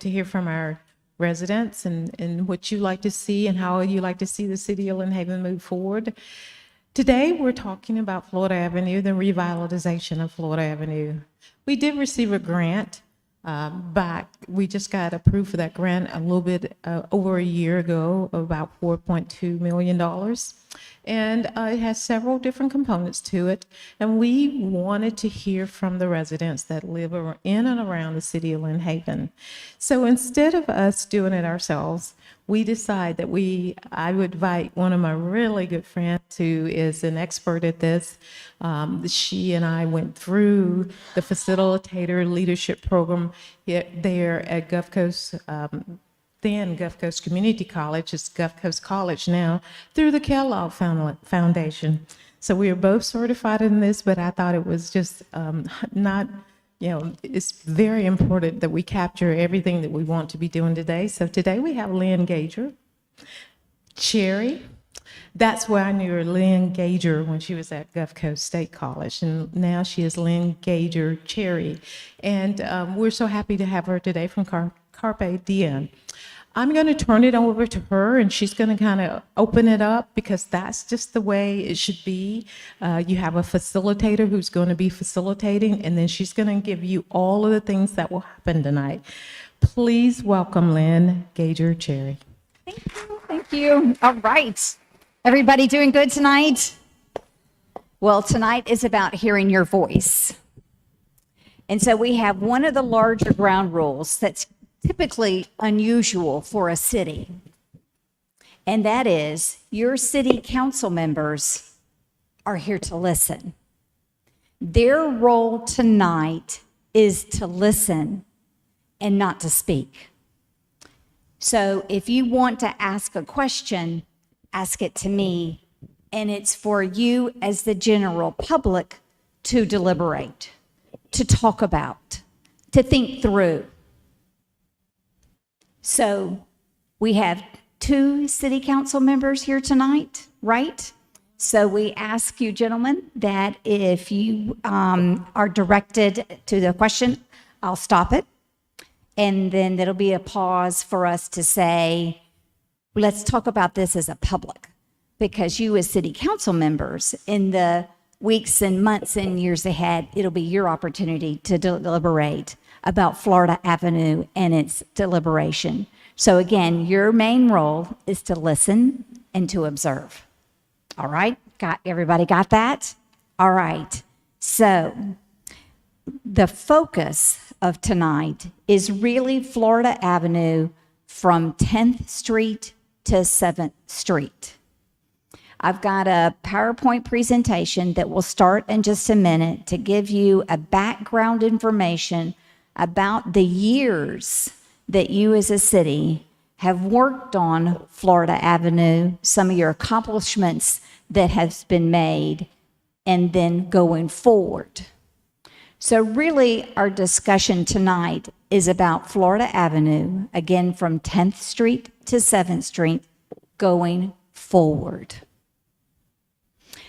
to hear from our residents and what you like to see and how you like to see the city of Lynhaven move forward. Today, we're talking about Florida Avenue, the revitalization of Florida Avenue. We did receive a grant back. We just got approved for that grant a little bit over a year ago, about $4.2 million. And it has several different components to it. And we wanted to hear from the residents that live in and around the city of Lynhaven. So instead of us doing it ourselves, we decided that I would invite one of my really good friends who is an expert at this. She and I went through the facilitator leadership program there at Gulf Coast, then Gulf Coast Community College. It's Gulf Coast College now, through the Kellogg Foundation. So we are both certified in this, but I thought it was just not, it's very important that we capture everything that we want to be doing today. So today we have Lynn Gager, Cherry. That's where I knew her, Lynn Gager, when she was at Gulf Coast State College. And now she is Lynn Gager Cherry. And we're so happy to have her today from Carpe Diem. I'm going to turn it over to her, and she's going to kind of open it up because that's just the way it should be. You have a facilitator who's going to be facilitating, and then she's going to give you all of the things that will happen tonight. Please welcome Lynn Gager Cherry. Thank you. Thank you. All right. Everybody doing good tonight? Well, tonight is about hearing your voice. And so we have one of the larger ground rules that's typically unusual for a city. And that is your city council members are here to listen. Their role tonight is to listen and not to speak. So if you want to ask a question, ask it to me, and it's for you as the general public to deliberate, to talk about, to think through. So we have 2 city council members here tonight, right? So we ask you, gentlemen, that if you are directed to the question, I'll stop it. And then there'll be a pause for us to say, let's talk about this as a public, because you as city council members in the weeks and months and years ahead, it'll be your opportunity to deliberate about Florida Avenue and its deliberation. So again, your main role is to listen and to observe. All right, everybody got that? All right, so the focus of tonight is really Florida Avenue from 10th Street to 7th Street. I've got a PowerPoint presentation that will start in just a minute to give you a background information about the years that you as a city have worked on Florida Avenue, some of your accomplishments that have been made, and then going forward. So really, our discussion tonight is about Florida Avenue, again from 10th Street to 7th Street, going forward.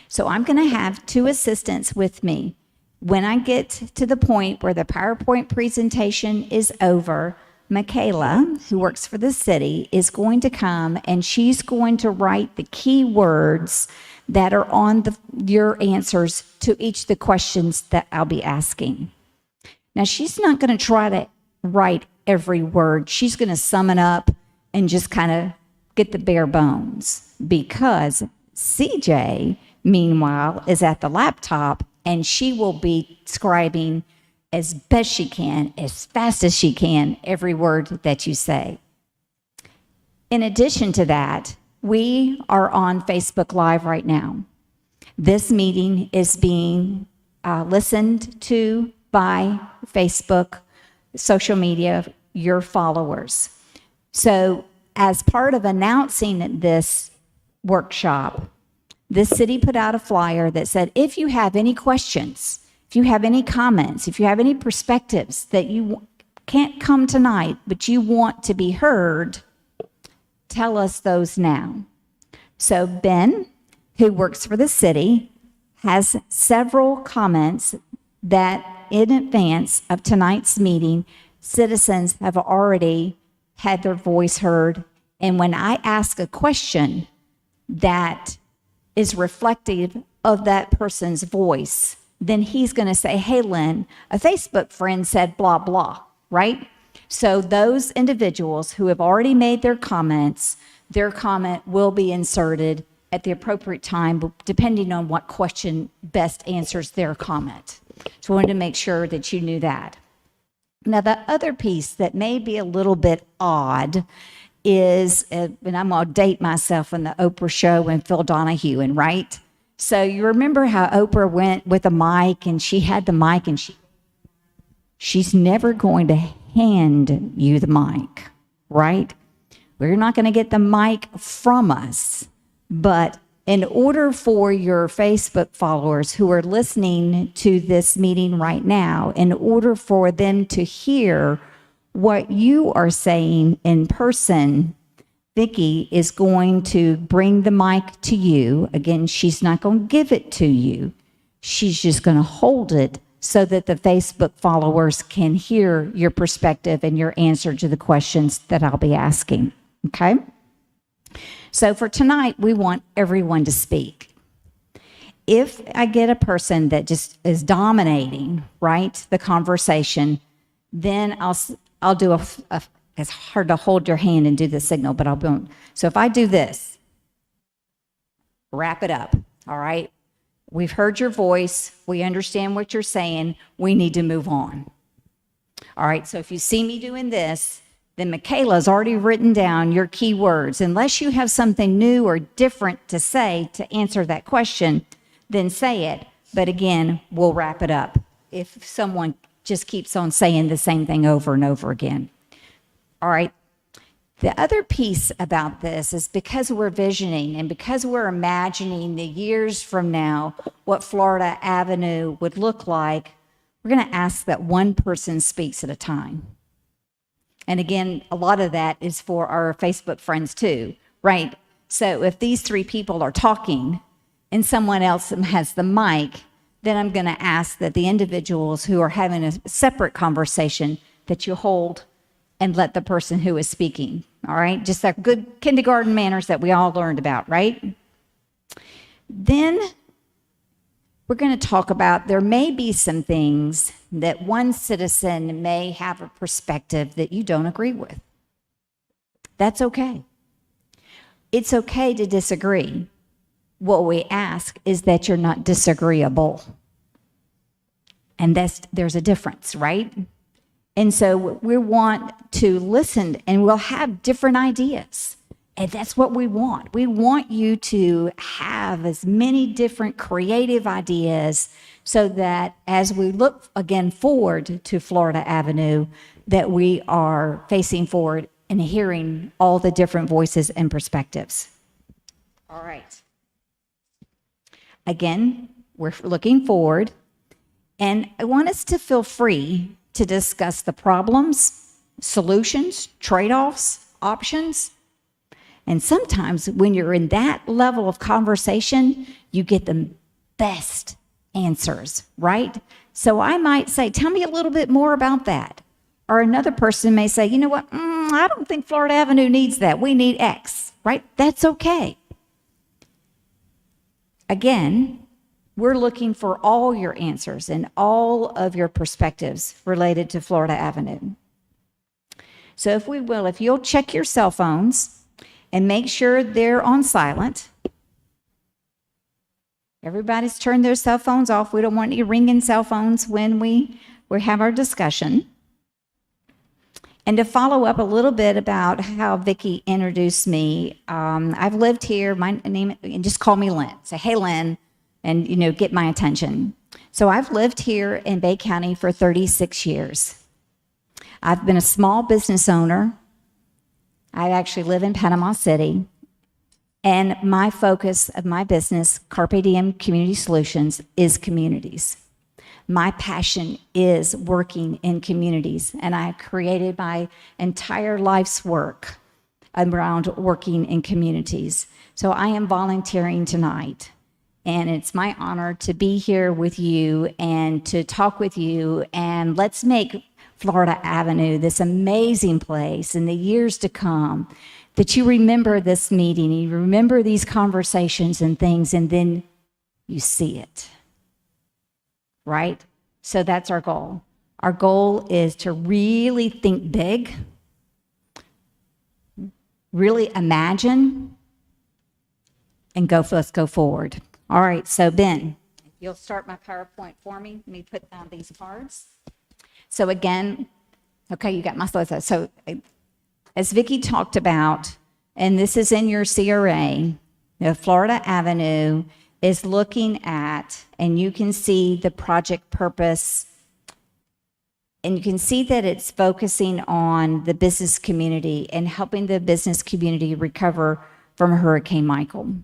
So I'm going to have 2 assistants with me. When I get to the point where the PowerPoint presentation is over, Michaela, who works for the city, is going to come and she's going to write the key words that are on your answers to each of the questions that I'll be asking. Now, she's not going to try to write every word. She's going to sum it up and just kind of get the bare bones, because CJ, meanwhile, is at the laptop and she will be scribing as best she can, as fast as she can, every word that you say. In addition to that, we are on Facebook Live right now. This meeting is being listened to by Facebook, social media, your followers. So as part of announcing this workshop, the city put out a flyer that said, if you have any questions, if you have any comments, if you have any perspectives that you can't come tonight, but you want to be heard, tell us those now. So Ben, who works for the city, has several comments that in advance of tonight's meeting citizens have already had their voice heard. And when I ask a question that is reflective of that person's voice, then he's going to say, hey, Lynn, a Facebook friend said blah, blah, right? So those individuals who have already made their comments, their comment will be inserted at the appropriate time, depending on what question best answers their comment. So I wanted to make sure that you knew that. Now, the other piece that may be a little bit odd is, and I'm going to date myself on the Oprah show and Phil Donahue, and right? So you remember how Oprah went with a mic and she had the mic and she's never going to hand you the mic, right? We're not going to get the mic from us. But in order for your Facebook followers who are listening to this meeting right now, in order for them to hear what you are saying in person, Vicki is going to bring the mic to you. Again, she's not going to give it to you. She's just going to hold it so that the Facebook followers can hear your perspective and your answer to the questions that I'll be asking. Okay? So for tonight, we want everyone to speak. If I get a person that just is dominating, right, the conversation, then I'll do it's hard to hold your hand and do the signal, but I'll boom. So if I do this, wrap it up, all right? We've heard your voice. We understand what you're saying. We need to move on. All right, so if you see me doing this, then Michaela's already written down your key words. Unless you have something new or different to say to answer that question, then say it. But again, we'll wrap it up if someone just keeps on saying the same thing over and over again. All right. The other piece about this is because we're visioning and because we're imagining the years from now what Florida Avenue would look like, we're going to ask that one person speaks at a time. And again, a lot of that is for our Facebook friends too, right? So if these three people are talking and someone else has the mic, then I'm going to ask that the individuals who are having a separate conversation that you hold and let the person who is speaking, all right? Just that good kindergarten manners that we all learned about, right? Then we're going to talk about there may be some things that one citizen may have a perspective that you don't agree with. That's okay. It's okay to disagree. What we ask is that you're not disagreeable. And there's a difference, right? And so we want to listen, and we'll have different ideas. And that's what we want. We want you to have as many different creative ideas so that as we look again forward to Florida Avenue, that we are facing forward and hearing all the different voices and perspectives. All right. Again, we're looking forward, and I want us to feel free to discuss the problems, solutions, trade-offs, options. And sometimes when you're in that level of conversation, you get the best answers, right? So I might say, tell me a little bit more about that. Or another person may say, you know what, I don't think Florida Avenue needs that. We need X, right? That's okay. Again, we're looking for all your answers and all of your perspectives related to Florida Avenue. So if you'll check your cell phones and make sure they're on silent. Everybody's turned their cell phones off. We don't want any ringing cell phones when we have our discussion. And to follow up a little bit about how Vicki introduced me, I've lived here, my name, and just call me Lynn. Say, hey, Lynn, and, get my attention. So I've lived here in Bay County for 36 years. I've been a small business owner. I actually live in Panama City. And my focus of my business, Carpe Diem Community Solutions, is communities. My passion is working in communities, and I created my entire life's work around working in communities. So I am volunteering tonight, and it's my honor to be here with you and to talk with you, and let's make Florida Avenue, this amazing place in the years to come, that you remember this meeting, you remember these conversations and things, and then you see it, right? So that's our goal. Our goal is to really think big, really imagine, and let's go forward. All right, so Ben, if you'll start my PowerPoint for me, let me put down these cards. So again, okay, you got my slides. So as Vicki talked about, and this is in your CRA, Florida Avenue is looking at, and you can see the project purpose, and you can see that it's focusing on the business community and helping the business community recover from Hurricane Michael.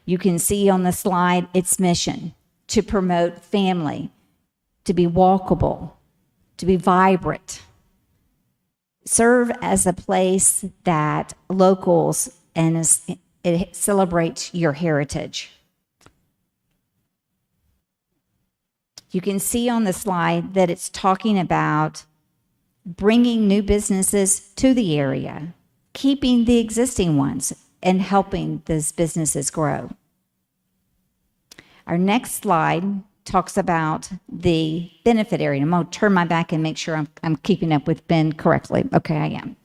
You can see on the slide its mission: to promote family, to be walkable, to be vibrant, serve as a place that locals and it celebrates your heritage. You can see on the slide that it's talking about bringing new businesses to the area, keeping the existing ones, and helping those businesses grow. Our next slide talks about the benefit area. I'm going to turn my back and make sure I'm keeping up with Ben correctly. Okay, I am.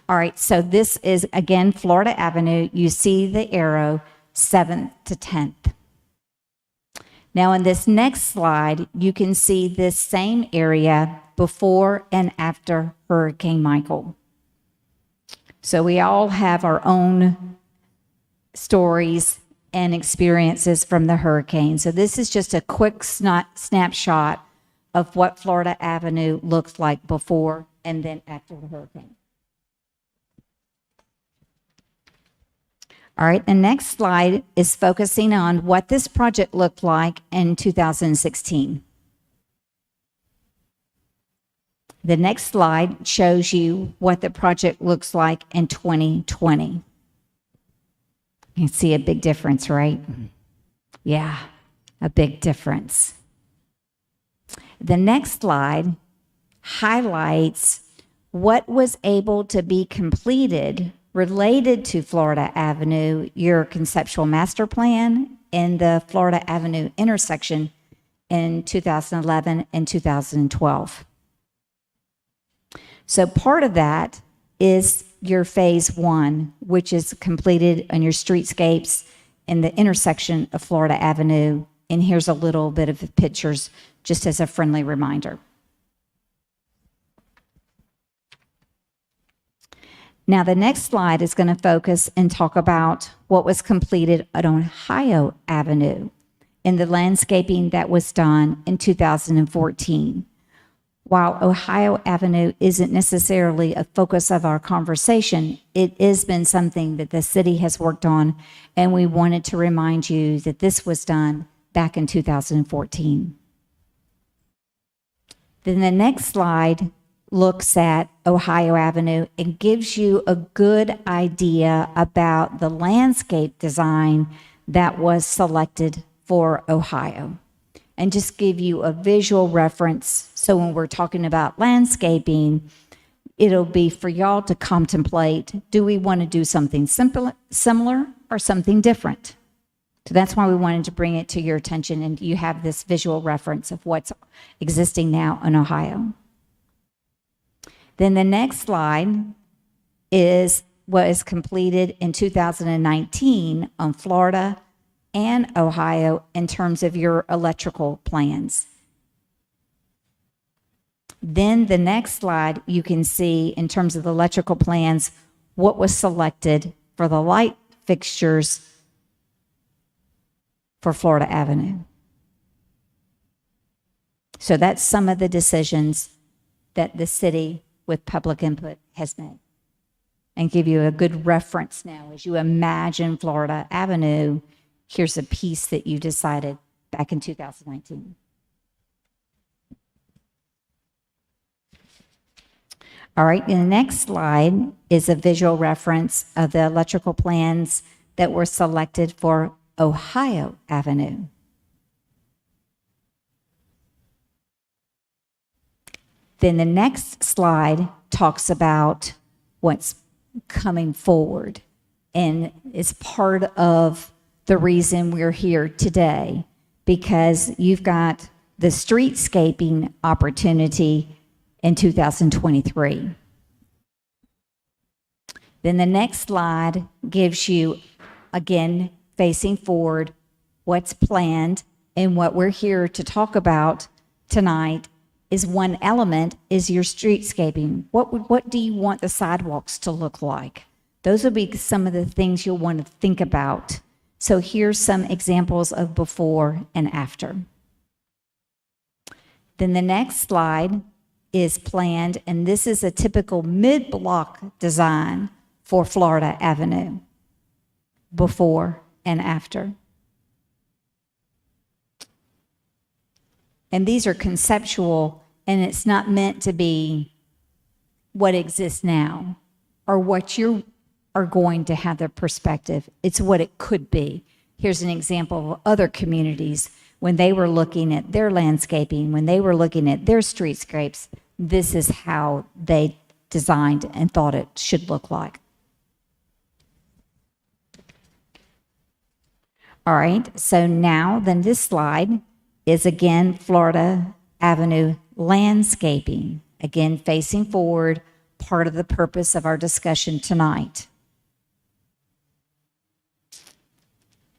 All right, so this is, again, Florida Avenue. You see the arrow 7th to 10th. Now, in this next slide, you can see this same area before and after Hurricane Michael. So we all have our own stories and experiences from the hurricane. So this is just a quick snapshot of what Florida Avenue looks like before and then after the hurricane. All right, the next slide is focusing on what this project looked like in 2016. The next slide shows you what the project looks like in 2020. You can see a big difference, right? Yeah, a big difference. The next slide highlights what was able to be completed related to Florida Avenue, your conceptual master plan, and the Florida Avenue intersection in 2011 and 2012. So part of that is your phase 1, which is completed on your streetscapes in the intersection of Florida Avenue. And here's a little bit of pictures just as a friendly reminder. Now, the next slide is going to focus and talk about what was completed at Ohio Avenue in the landscaping that was done in 2014. While Ohio Avenue isn't necessarily a focus of our conversation, it has been something that the city has worked on, and we wanted to remind you that this was done back in 2014. Then the next slide looks at Ohio Avenue and gives you a good idea about the landscape design that was selected for Ohio, and just give you a visual reference. So when we're talking about landscaping, it'll be for y'all to contemplate, do we want to do something similar or something different? So that's why we wanted to bring it to your attention, and you have this visual reference of what's existing now in Ohio. Then the next slide is what is completed in 2019 on Florida and Ohio in terms of your electrical plans. Then the next slide, you can see in terms of the electrical plans, what was selected for the light fixtures for Florida Avenue. So that's some of the decisions that the city with public input has made, and give you a good reference now as you imagine Florida Avenue. Here's a piece that you decided back in 2019. All right, and the next slide is a visual reference of the electrical plans that were selected for Ohio Avenue. Then the next slide talks about what's coming forward, and it's part of the reason we're here today, because you've got the streetscaping opportunity in 2023. Then the next slide gives you, again, facing forward, what's planned, and what we're here to talk about tonight is one element is your streetscaping. What do you want the sidewalks to look like? Those will be some of the things you'll want to think about. So here's some examples of before and after. Then the next slide is planned, and this is a typical mid-block design for Florida Avenue, before and after. And these are conceptual, and it's not meant to be what exists now or what you are going to have the perspective. It's what it could be. Here's an example of other communities when they were looking at their landscaping, when they were looking at their streetscapes, this is how they designed and thought it should look like. All right, so now then this slide is again Florida Avenue landscaping, again facing forward, part of the purpose of our discussion tonight.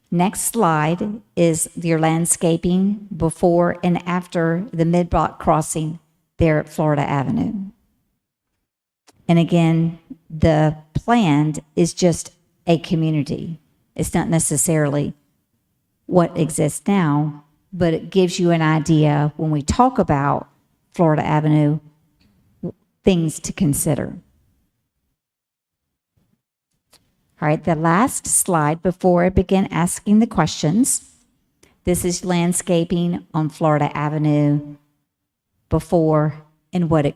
Next slide is your landscaping before and after the mid-block crossing there at Florida Avenue. And again, the planned is just a community. It's not necessarily what exists now, but it gives you an idea when we talk about Florida Avenue, things to consider. All right, the last slide before I begin asking the questions. This is landscaping on Florida Avenue before and what it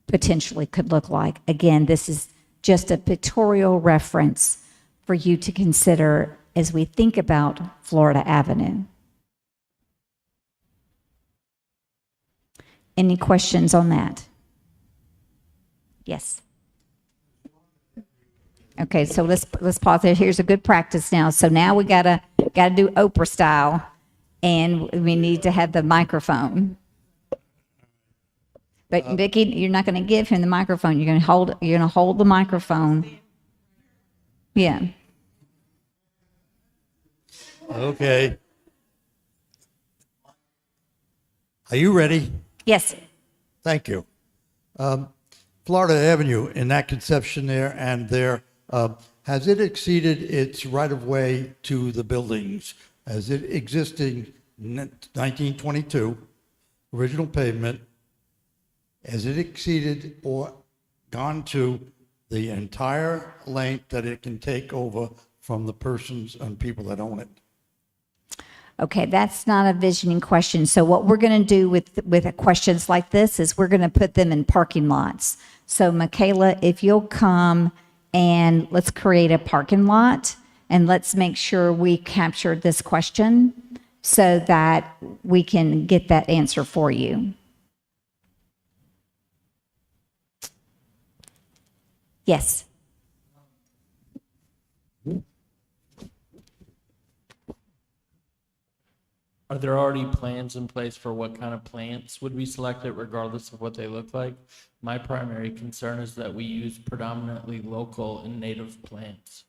potentially could look like. Again, this is just a pictorial reference for you to consider as we think about Florida Avenue. Any questions on that? Yes. Okay, so let's pause there. Here's a good practice now. So now we gotta do Oprah style, and we need to have the microphone. But Vicki, you're not going to give him the microphone. You're going to hold the microphone. Yeah. Okay. Are you ready? Yes. Thank you. Florida Avenue, in that conception there and there, has it exceeded its right-of-way to the buildings? As it existing 1922, original pavement, has it exceeded or gone to the entire length that it can take over from the persons and people that own it? Okay, that's not a visioning question. So what we're going to do with questions like this is we're going to put them in parking lots. So Michaela, if you'll come and let's create a parking lot, and let's make sure we capture this question so that we can get that answer for you. Yes. Are there already plans in place for what kind of plants would be selected regardless of what they look like? My primary concern is that we use predominantly local and native plants.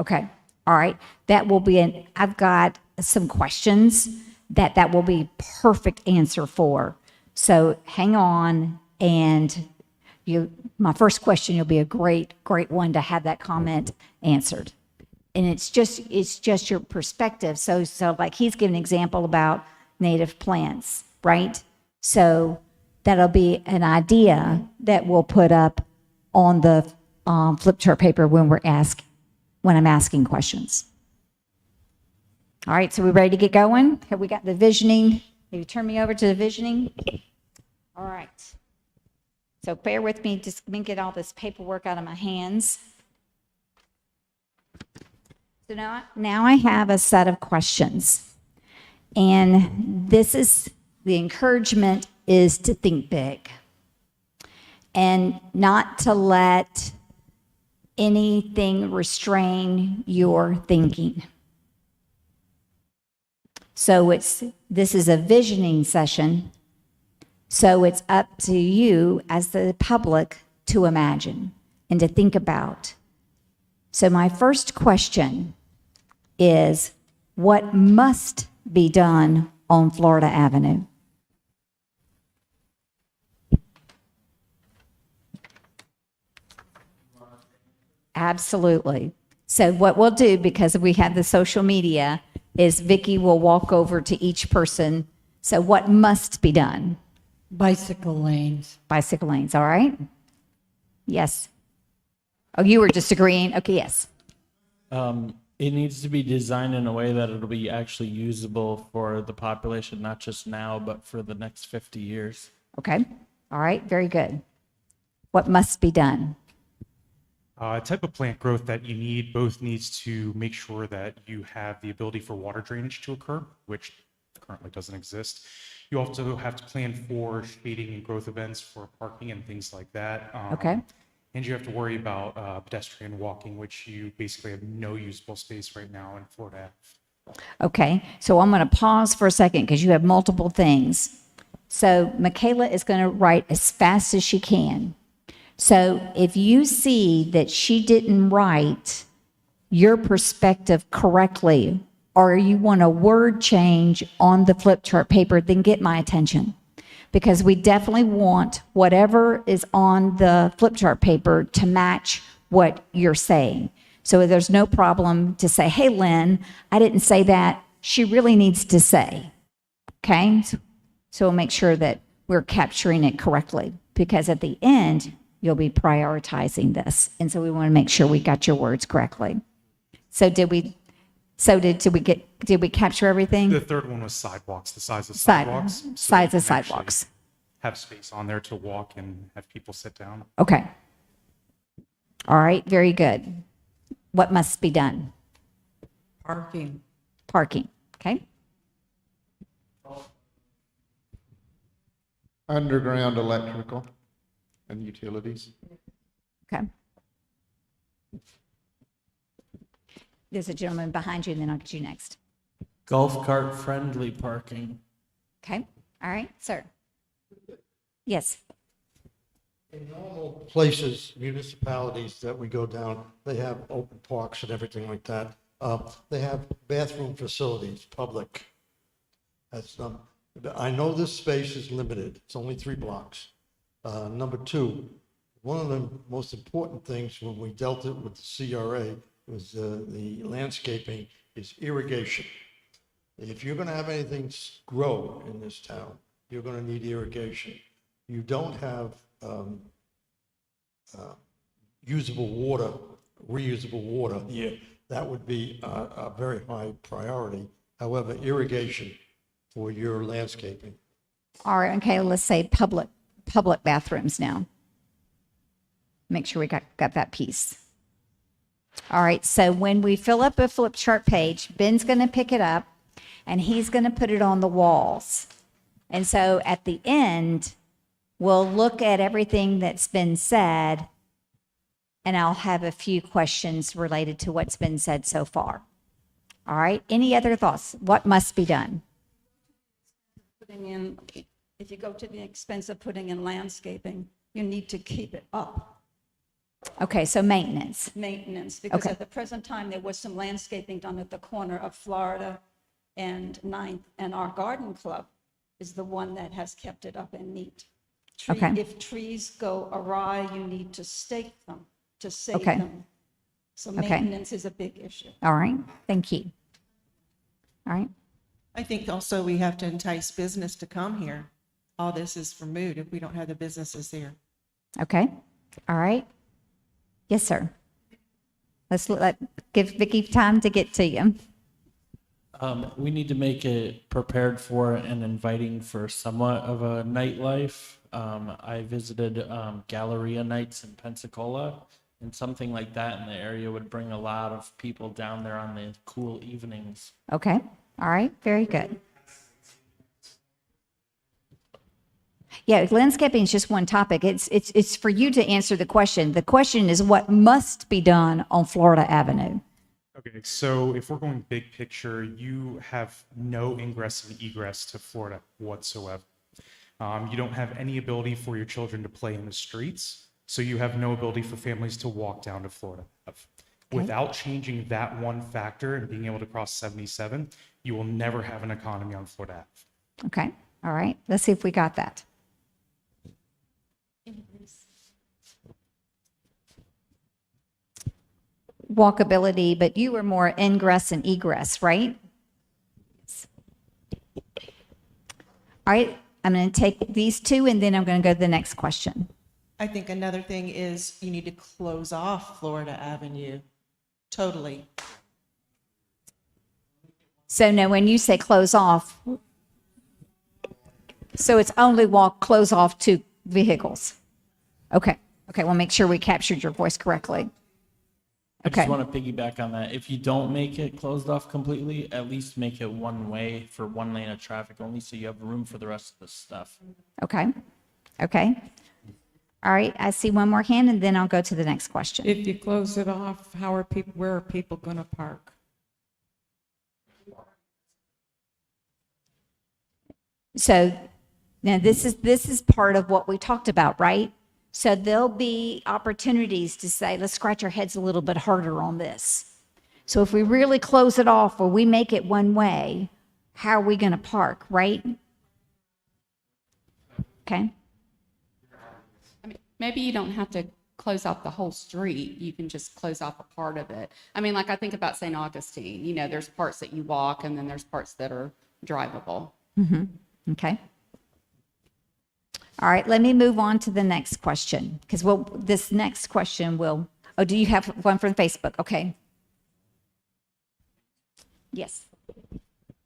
Okay. All right. That will be I've got some questions that will be perfect answer for. So hang on, and my first question will be a great one to have that comment answered. And it's just your perspective. So like he's given an example about native plants, right? So that'll be an idea that we'll put up on the flip chart paper when I'm asking questions. All right, so we ready to get going? Have we got the visioning? Have you turned me over to the visioning? All right. So bear with me, just let me get all this paperwork out of my hands. So now I have a set of questions. And this is, the encouragement is to think big. and not to let anything restrain your thinking. So this is a visioning session. So it's up to you as the public to imagine and to think about. So my first question is, what must be done on Florida Avenue? Absolutely. So what we'll do, because we have the social media, is Vicky will walk over to each person. So what must be done? Bicycle lanes. Bicycle lanes, all right? Yes. Oh, you were just agreeing? Okay, yes. It needs to be designed in a way that it'll be actually usable for the population, not just now, but for the next 50 years. Okay, all right, very good. What must be done? Type of plant growth that you need both needs to make sure that you have the ability for water drainage to occur, which currently doesn't exist. You also have to plan for shading and growth events for parking and things like that. Okay. And you have to worry about pedestrian walking, which you basically have no usable space right now in Florida. Okay, so I'm going to pause for a second because you have multiple things. So Michaela is going to write as fast as she can. So if you see that she didn't write your perspective correctly, or you want a word change on the flip chart paper, then get my attention. Because we definitely want whatever is on the flip chart paper to match what you're saying. So there's no problem to say, hey, Lynn, I didn't say that. She really needs to say. Okay? So we'll make sure that we're capturing it correctly. Because at the end, you'll be prioritizing this. And so we want to make sure we got your words correctly. So did we capture everything? The third one was sidewalks, the size of sidewalks. So Size you of can actually sidewalks. have space on there to walk and have people sit down. Okay. All right, very good. What must be done? Parking. Parking, okay? Underground electrical and utilities. Okay. There's a gentleman behind you, and then I'll get you next. Golf cart friendly parking. Okay, all right, sir. Yes, In normal places, municipalities that we go down, they have open parks and everything like that. They have bathroom facilities, public. I know this space is limited. It's only 3 blocks. Number 2, one of the most important things when we dealt it with the CRA was the landscaping is irrigation. If you're going to have anything grow in this town, you're going to need irrigation. You don't have usable water, reusable water here. That would be a very high priority. However, irrigation for your landscaping. all right, okay, let's say public bathrooms now. Make sure we got that piece. All right, so when we fill up a flip chart page, Ben's going to pick it up, and he's going to put it on the walls. And so at the end, we'll look at everything that's been said, and I'll have a few questions related to what's been said so far. All right, any other thoughts? What must be done? Putting in, if you go to the expense of putting in landscaping, you need to keep it up, Okay, so maintenance. maintenance, because Okay. at the present time, there was some landscaping done at the corner of Florida and Ninth, and our garden club is the one that has kept it up and neat. Okay. If trees go awry, you need to stake them to save Okay. them. So Okay. maintenance is a big issue. All right, thank you. All right, I think also we have to entice business to come here. All this is for moot if we don't have the businesses here. okay, all right. Yes, sir. Let's give Vicky time to get to you. We need to make it prepared for and inviting for somewhat of a nightlife. I visited Galleria nights in Pensacola, and something like that in the area would bring a lot of people down there on the cool evenings. Okay, all right, very good. Yeah, landscaping is just one topic. It's for you to answer the question. The question is what must be done on Florida Avenue. Okay, so if we're going big picture, you have no ingress and egress to Florida whatsoever. You don't have any ability for your children to play in the streets, so you have no ability for families to walk down to Florida. Without changing that one factor and being able to cross 77, you will never have an economy on Florida Ave. Okay, all right. Let's see if we got that. Walkability, but you were more ingress and egress, right? All right, I'm going to take these two and then I'm going to go to the next question. I think another thing is you need to close off Florida Avenue totally. So now when you say close off, so it's only close off to vehicles. Okay, we'll make sure we captured your voice correctly. I Okay. just want to piggyback on that. If you don't make it closed off completely, at least make it one way for one lane of traffic only, so you have room for the rest of the stuff. Okay. All right, I see one more hand and then I'll go to the next question. If you close it off, where are people going to park? So now this is part of what we talked about, right? So there'll be opportunities to say, let's scratch our heads a little bit harder on this. So if we really close it off or we make it one way, how are we going to park, right? Okay. I mean, maybe you don't have to close off the whole street. You can just close off a part of it. I mean, like I think about St. Augustine, you know, there's parts that you walk and then there's parts that are drivable. Okay. All right, let me move on to the next question because this next question will, do you have one from Facebook? Okay. Yes.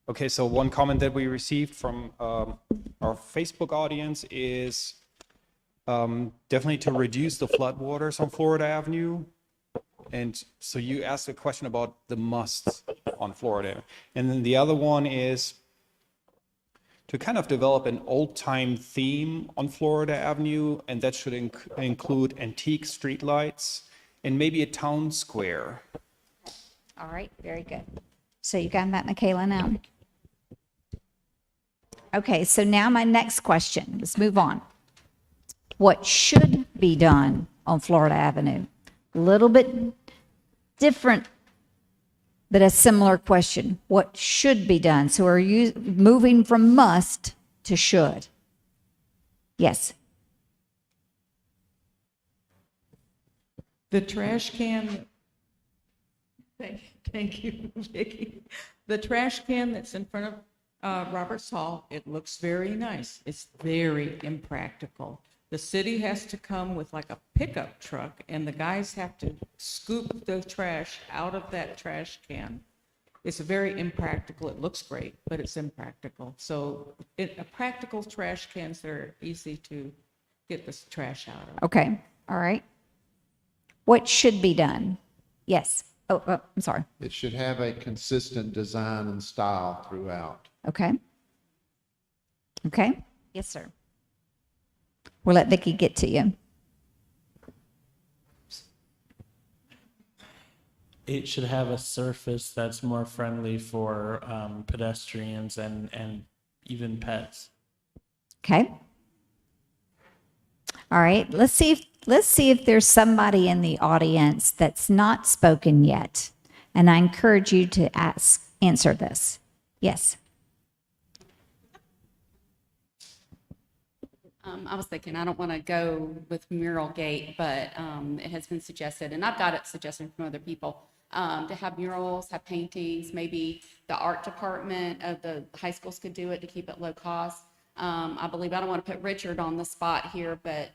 Okay, so one comment that we received from our Facebook audience is definitely to reduce the floodwaters on Florida Avenue. And so you asked a question about the musts on Florida. And then the other one is to kind of develop an old-time theme on Florida Avenue, and that should include antique streetlights and maybe a town square. All right, very good. So you got that, Michaela, now? Okay, so now my next question. Let's move on. What should be done on Florida Avenue? A little bit different, but a similar question. What should be done? So are you moving from must to should? Yes. The trash can, thank you, Vicki. The trash can that's in front of Roberts Hall, it looks very nice. It's very impractical. The city has to come with like a pickup truck and the guys have to scoop the trash out of that trash can. It's very impractical. It looks great, but it's impractical. So practical trash cans that are easy to get this trash out of. Okay, all right. What should be done? Yes. Oh, I'm sorry. It should have a consistent design and style throughout. Okay. Okay. Yes, sir. We'll let Vicki get to you. It should have a surface that's more friendly for pedestrians and even pets. Okay. All right. Let's see if there's somebody in the audience that's not spoken yet. And I encourage you to answer this. Yes. I was thinking, I don't want to go with Mural Gate, but it has been suggested, and I've got it suggested from other people, to have murals, have paintings, maybe the art department of the high schools could do it to keep it low cost. I believe, I don't want to put Richard on the spot here, but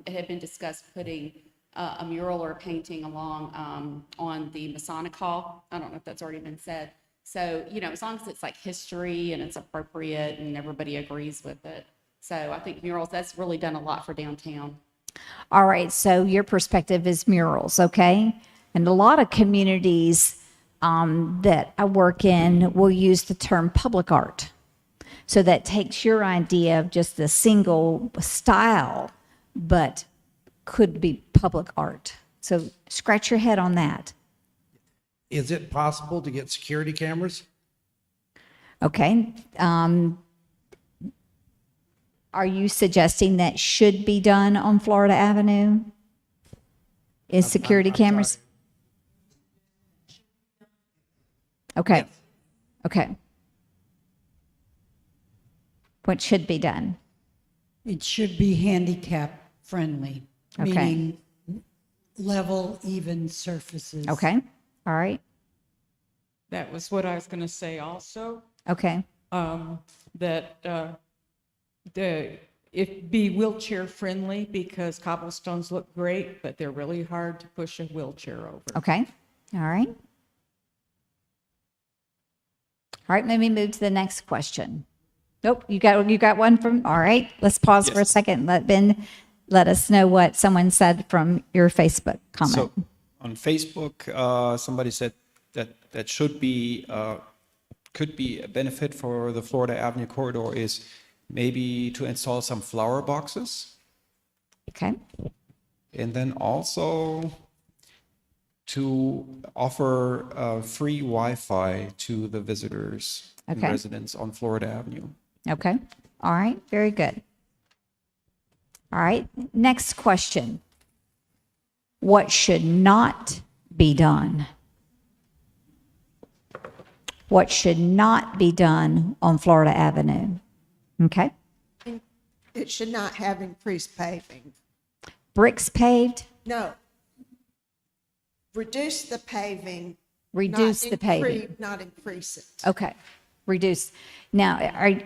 it had been discussed putting a mural or a painting along on the Masonic Hall. I don't know if that's already been said. So, you know, as long as it's like history and it's appropriate and everybody agrees with it. So I think murals, that's really done a lot for downtown. All right. So your perspective is murals, okay? And a lot of communities that I work in will use the term public art. So that takes your idea of just the single style, but could be public art. So scratch your head on that. Is it possible to get security cameras? Okay. Are you suggesting that should be done on Florida Avenue? Is security cameras? Okay. Okay. What should be done? It should be handicap friendly, Okay. meaning level, even surfaces. Okay. All right. That was what I was going to say also, Okay. that it be wheelchair friendly because cobblestones look great, but they're really hard to push a wheelchair over. Okay. All right. All right. Let me move to the next question. Nope. You got one from. All right. Let's pause for a second. Let Ben let us know what someone said from your Facebook comment. So on Facebook, somebody said that should be could be a benefit for the Florida Avenue corridor is maybe to install some flower boxes, Okay. and then also to offer free Wi-Fi to the visitors and Okay. residents on Florida Avenue. Okay. All right. Very good. All right. Next question. What should not be done? What should not be done on Florida Avenue? Okay. It should not have increased paving. Bricks paved? No. Reduce the paving. Reduce the paving. Not increase it. Okay. Reduce. Now,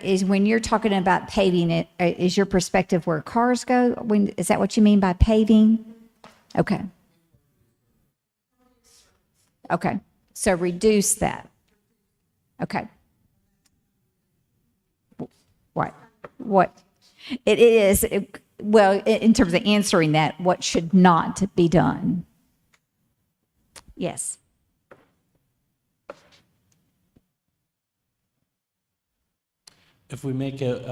is when you're talking about paving it, is your perspective where cars go? Is that what you mean by paving? Okay. Okay. So reduce that. Okay. What? It is, well, in terms of answering that, what should not be done? Yes. If we make it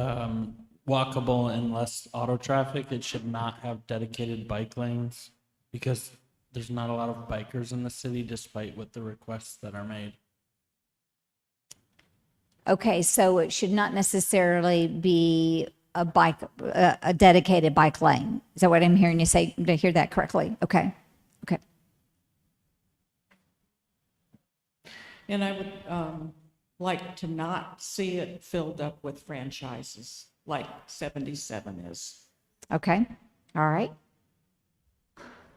walkable and less auto traffic, it should not have dedicated bike lanes because there's not a lot of bikers in the city despite what the requests that are made. Okay, so it should not necessarily be a dedicated bike lane. Is that what I'm hearing you say? Did I hear that correctly? Okay. Okay. And I would like to not see it filled up with franchises like 77 is. Okay. All right.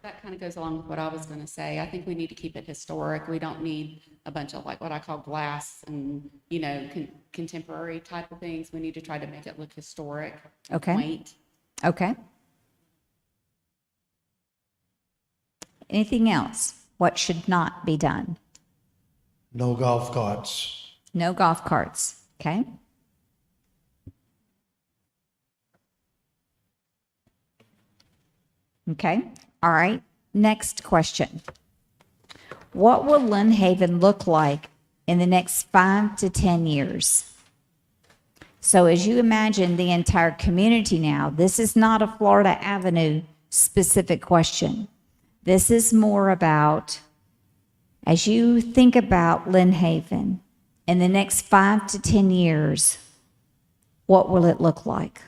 That kind of goes along with what I was going to say. I think we need to keep it historic. We don't need a bunch of like what I call glass and, you know, contemporary type of things. We need to try to make it look historic, Okay. quaint. Okay. Anything else? What should not be done? No golf carts. No golf carts. Okay. Okay. All right. Next question. What will Lynhaven look like in the next 5 to 10 years? So as you imagine the entire community now, this is not a Florida Avenue specific question. This is more about, as you think about Lynhaven in the next 5 to 10 years, what will it look like?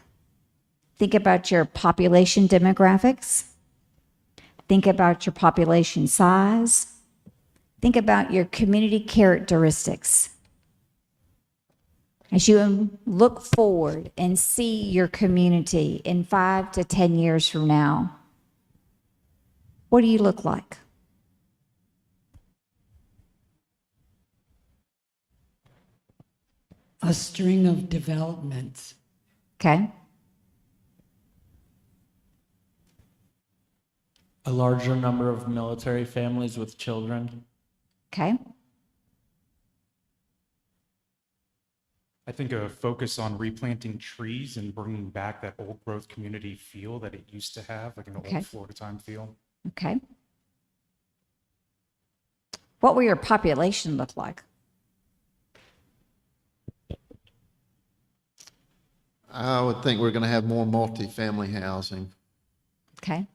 Think about your population demographics. Think about your population size. Think about your community characteristics. As you look forward and see your community in 5 to 10 years from now, what do you look like? A string of developments. Okay. A larger number of military families with children. Okay. I think a focus on replanting trees and bringing back that old growth community feel that it used to have, like an Okay. old Florida time feel. Okay. What will your population look like? I would think we're going to have more multifamily housing. Okay.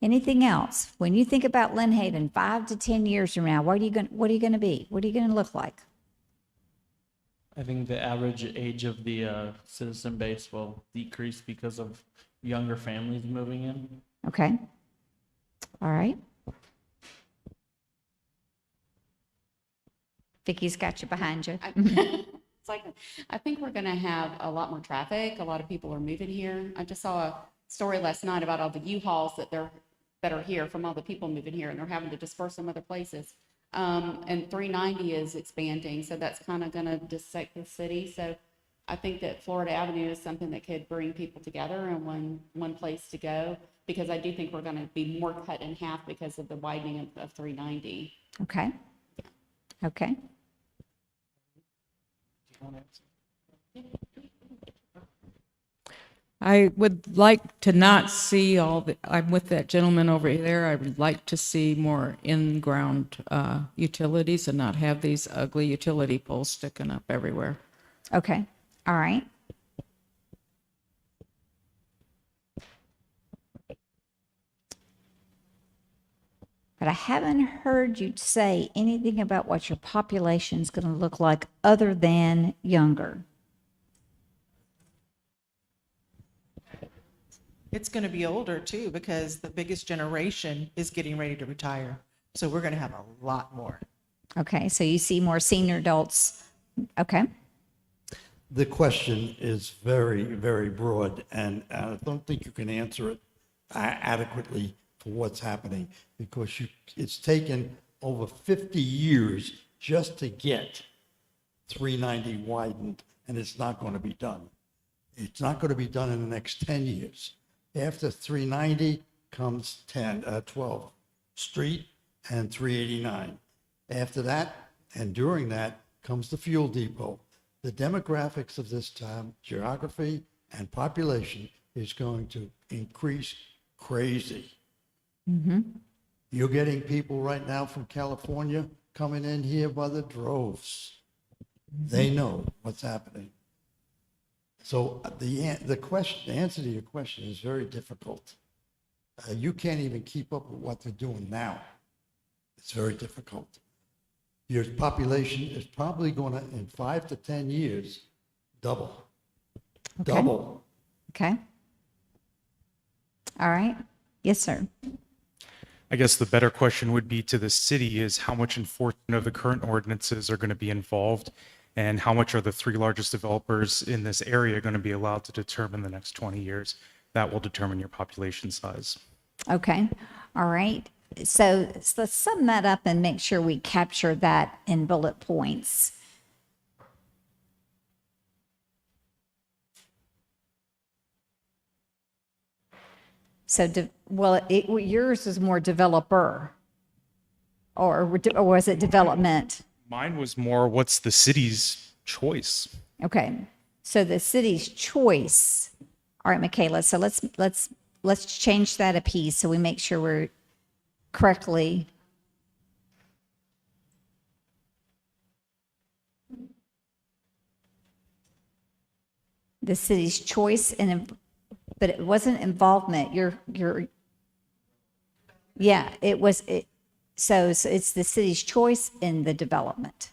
Anything else? When you think about Lynhaven, 5 to 10 years from now, what are you going to be? What are you going to look like? I think the average age of the citizen base will decrease because of younger families moving in. Okay. All right. Vicky's got you behind you. It's like, I think we're gonna have a lot more traffic. A lot of people are moving here. I just saw a story last night about all the U-Hauls that are here from all the people moving here, and they're having to disperse them other places. And 390 is expanding, so that's kind of gonna dissect the city. So I think that Florida Avenue is something that could bring people together in one place to go, because I do think we're gonna be more cut in half because of the widening of 390. Okay. Okay. I would like to not see I'm with that gentleman over there. I would like to see more in-ground utilities and not have these ugly utility poles sticking up everywhere. Okay. All right. But I haven't heard you say anything about what your population is going to look like other than younger. It's going to be older too, because the biggest generation is getting ready to retire. So we're going to have a lot more. Okay, so you see more senior adults. Okay. The question is very, very broad, and I don't think you can answer it adequately for what's happening, because it's taken over 50 years just to get 390 widened, and it's not going to be done. It's not going to be done in the next 10 years. After 390 comes 12th Street and 389. After that, and during that, comes the fuel depot. The demographics of this town, geography and population, is going to increase crazy. Mm-hmm. You're getting people right now from California coming in here by the droves. They know what's happening. So the answer to your question is very difficult. You can't even keep up with what they're doing now. It's very difficult. Your population is probably going to, in 5 to 10 years, double. Okay. Double. Okay. All right. Yes, sir. I guess the better question would be to the city is how much enforcement of the current ordinances are going to be involved, and how much are the 3 largest developers in this area going to be allowed to determine the next 20 years? That will determine your population size. Okay. All right. So let's sum that up and make sure we capture that in bullet points. So, yours is more developer, or was it development? Mine was more, what's the city's choice? Okay. So the city's choice. All right, Michaela. So let's change that a piece so we make sure we're correctly. The city's choice, but it wasn't involvement. Yeah, it was. So it's the city's choice in the development.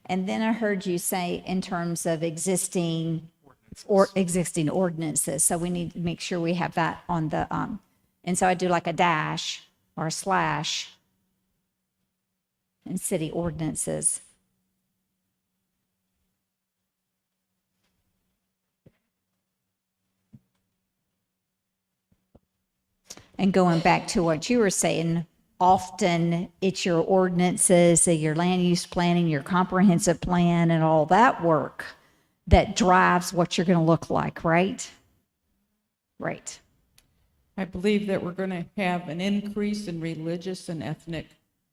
And then I heard you say in terms of existing ordinances. So we need to make sure we have that on the, and so I do like a dash or a slash in city ordinances. And going back to what you were saying, often it's your ordinances, your land use planning, your comprehensive plan, and all that work that drives what you're going to look like, right? Right. I believe that we're going to have an increase in religious and ethnic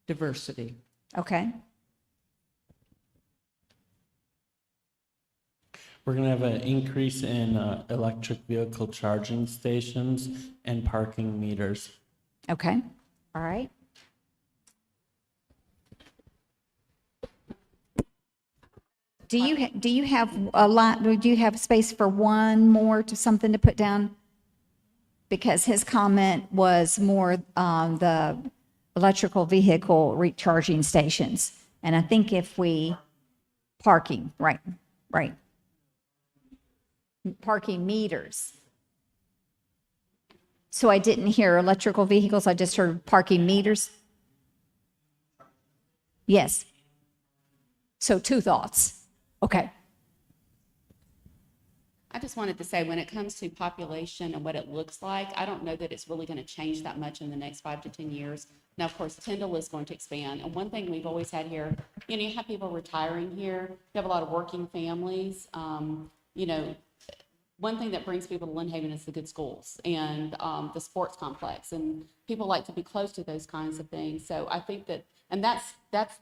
diversity. Okay. We're gonna have an increase in electric vehicle charging stations and parking meters. Okay, all right. Do you have a lot, do you have space for one more to something to put down? Because his comment was more the electrical vehicle recharging stations. And I think if we, parking, right. Parking meters. So I didn't hear electrical vehicles, I just heard parking meters. Yes. So two thoughts. Okay. I just wanted to say, when it comes to population and what it looks like, I don't know that it's really going to change that much in the next 5 to 10 years. Now, of course, Tyndall is going to expand. And one thing we've always had here, you have people retiring here. You have a lot of working families. One thing that brings people to Lynhaven is the good schools and the sports complex. And people like to be close to those kinds of things. So I think that, and that's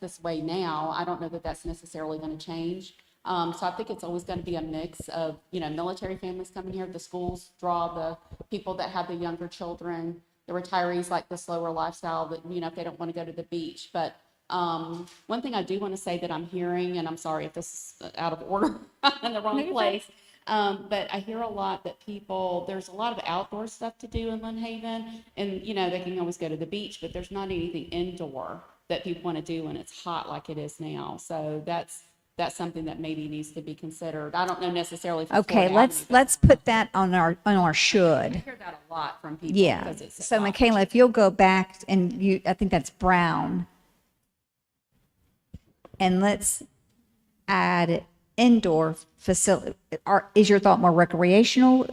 this way now. I don't know that that's necessarily going to change. So I think it's always going to be a mix of, military families coming here. The schools draw the people that have the younger children. The retirees like the slower lifestyle that, if they don't want to go to the beach. But one thing I do want to say that I'm hearing, and I'm sorry if this is out of order in the wrong place, but I hear a lot that there's a lot of outdoor stuff to do in Lynhaven. And, they can always go to the beach, but there's not anything indoor that people want to do when it's hot like it is now. So that's something that maybe needs to be considered. I don't know necessarily. Okay, let's put that on our should. I hear that a lot from people. Yeah. Because it's So Michaela, if you'll go back and I think that's brown. And let's add indoor facility. Is your thought more recreational?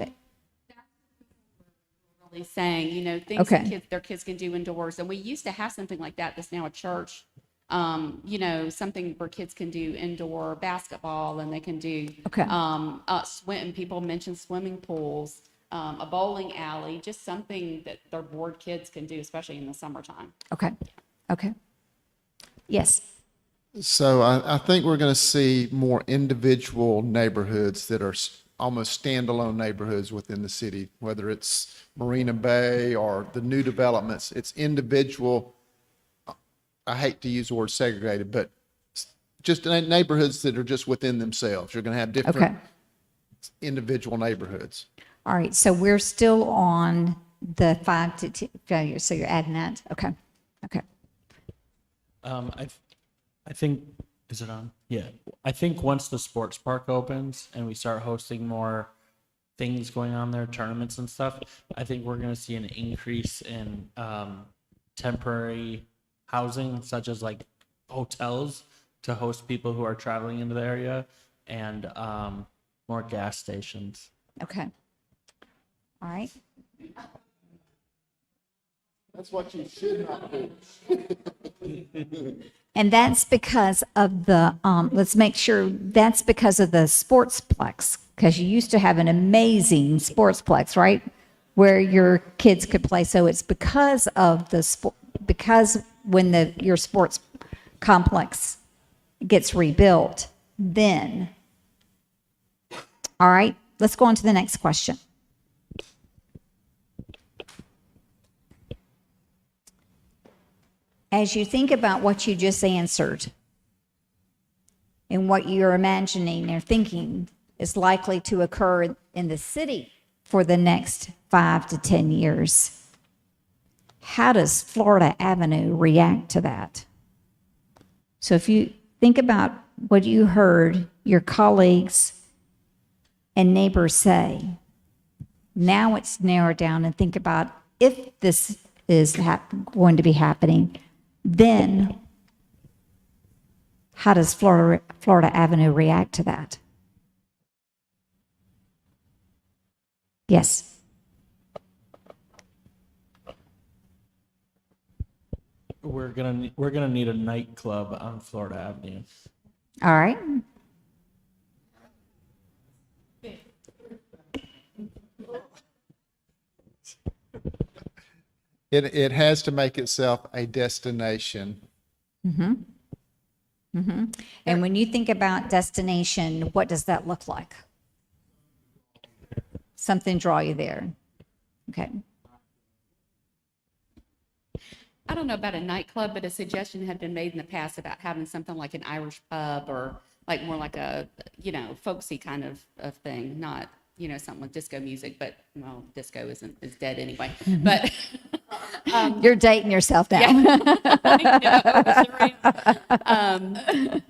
really saying, things that their kids can do indoors. And we used to have something like that that's now a church. Something where kids can do indoor basketball and they can do swim. People mentioned swimming pools, a bowling alley, just something that their bored kids can do, especially in the summertime. Okay. Yes. So I think we're going to see more individual neighborhoods that are almost standalone neighborhoods within the city, whether it's Marina Bay or the new developments. It's individual. I hate to use the word segregated, but just neighborhoods that are just within themselves. You're going to have different individual neighborhoods. All right. So we're still on the 5 to 10 failures. So you're adding that. Okay. I think, is it on? Yeah. I think once the sports park opens and we start hosting more things going on there, tournaments and stuff, I think we're going to see an increase in temporary housing, such as like hotels to host people who are traveling into the area, and more gas stations. Okay. All right. That's what you should not do. And that's because of the, let's make sure that's because of the sportsplex, because you used to have an amazing sportsplex, right? Where your kids could play. So it's because of the because when your sports complex gets rebuilt, then. All right, let's go on to the next question. As you think about what you just answered and what you're imagining or thinking is likely to occur in the city for the next 5 to 10 years, how does Florida Avenue react to that? So if you think about what you heard your colleagues and neighbors say, now it's narrowed down, and think about if this is going to be happening, then how does Florida Avenue react to that? Yes. We're gonna need a nightclub on Florida Avenue. All right. It has to make itself a destination. And when you think about destination, what does that look like? something draw you there? Okay. I don't know about a nightclub, but a suggestion had been made in the past about having something like an Irish pub or like more like a, folksy kind of thing, not, something with disco music, but well, disco is dead anyway. But You're dating yourself now.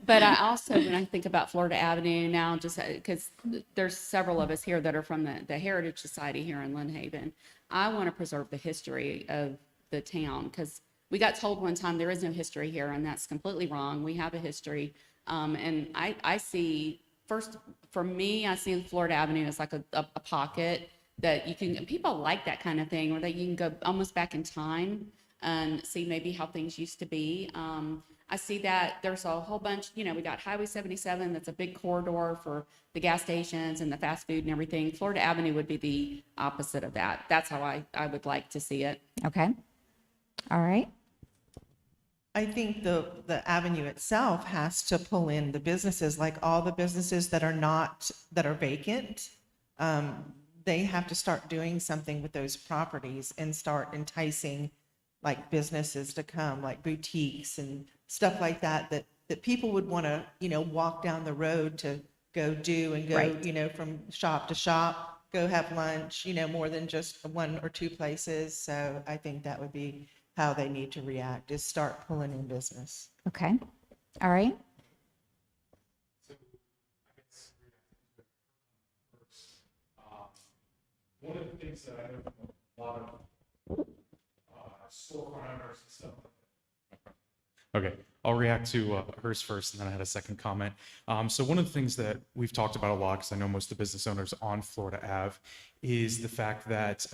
But I also, when I think about Florida Avenue now, just because there's several of us here that are from the Heritage Society here in Lynhaven, I want to preserve the history of the town, because we got told one time there is no history here, and that's completely wrong. We have a history. And I see, first, for me, I see Florida Avenue as like a pocket that you can, people like that kind of thing, where that you can go almost back in time and see maybe how things used to be. I see that there's a whole bunch, we got Highway 77, that's a big corridor for the gas stations and the fast food and everything. Florida Avenue would be the opposite of that. That's how I would like to see it. Okay. All right. I think the avenue itself has to pull in the businesses, like all the businesses that are vacant. They have to start doing something with those properties and start enticing like businesses to come, like boutiques and stuff like that people would want to, walk down the road to go do and go, Right. From shop to shop, go have lunch, more than just one or two places. So I think that would be how they need to react, is start pulling in business. Okay. All right. One of the things that I know from a lot of storefront owners and stuff. Okay, I'll react to hers first, and then I had a second comment. So one of the things that we've talked about a lot, because I know most of the business owners on Florida Ave, is the fact that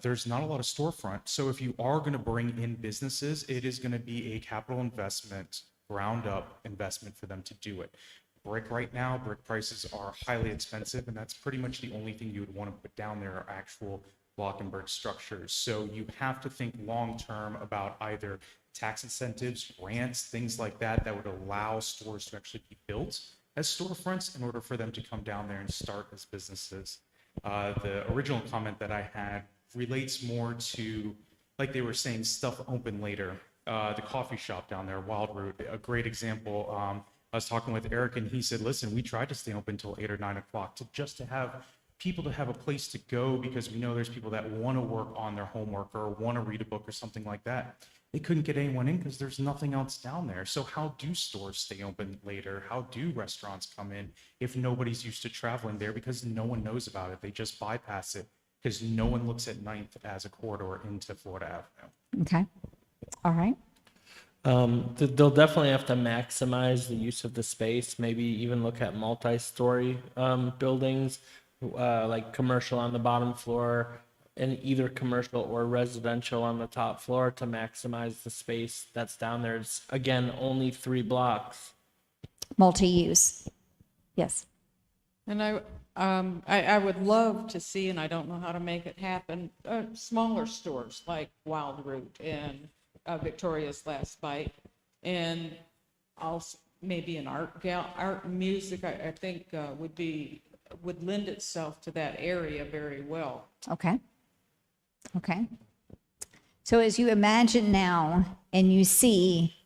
there's not a lot of storefront. So if you are going to bring in businesses, it is going to be a capital investment, ground up investment for them to do it. Brick right now, brick prices are highly expensive, and that's pretty much the only thing you would want to put down there are actual block and brick structures. So you have to think long term about either tax incentives, grants, things like that would allow stores to actually be built as storefronts in order for them to come down there and start as businesses. The original comment that I had relates more to, like they were saying, stuff open later. The coffee shop down there, Wild Root, a great example. I was talking with Eric, and he said, listen, we tried to stay open until 8 or 9 o'clock to have people to have a place to go, because we know there's people that want to work on their homework or want to read a book or something like that. They couldn't get anyone in because there's nothing else down there. So how do stores stay open later? How do restaurants come in if nobody's used to traveling there, because no one knows about it? They just bypass it because no one looks at 9th as a corridor into Florida Avenue. Okay. All right. They'll definitely have to maximize the use of the space, maybe even look at multi-story buildings, like commercial on the bottom floor and either commercial or residential on the top floor to maximize the space that's down there. It's, again, only 3 blocks. Multi-use. Yes. And I would love to see, and I don't know how to make it happen, smaller stores like Wild Root and Victoria's Last Bite, and also maybe an art and music. I think would lend itself to that area very well. Okay. Okay. So as you imagine now and you see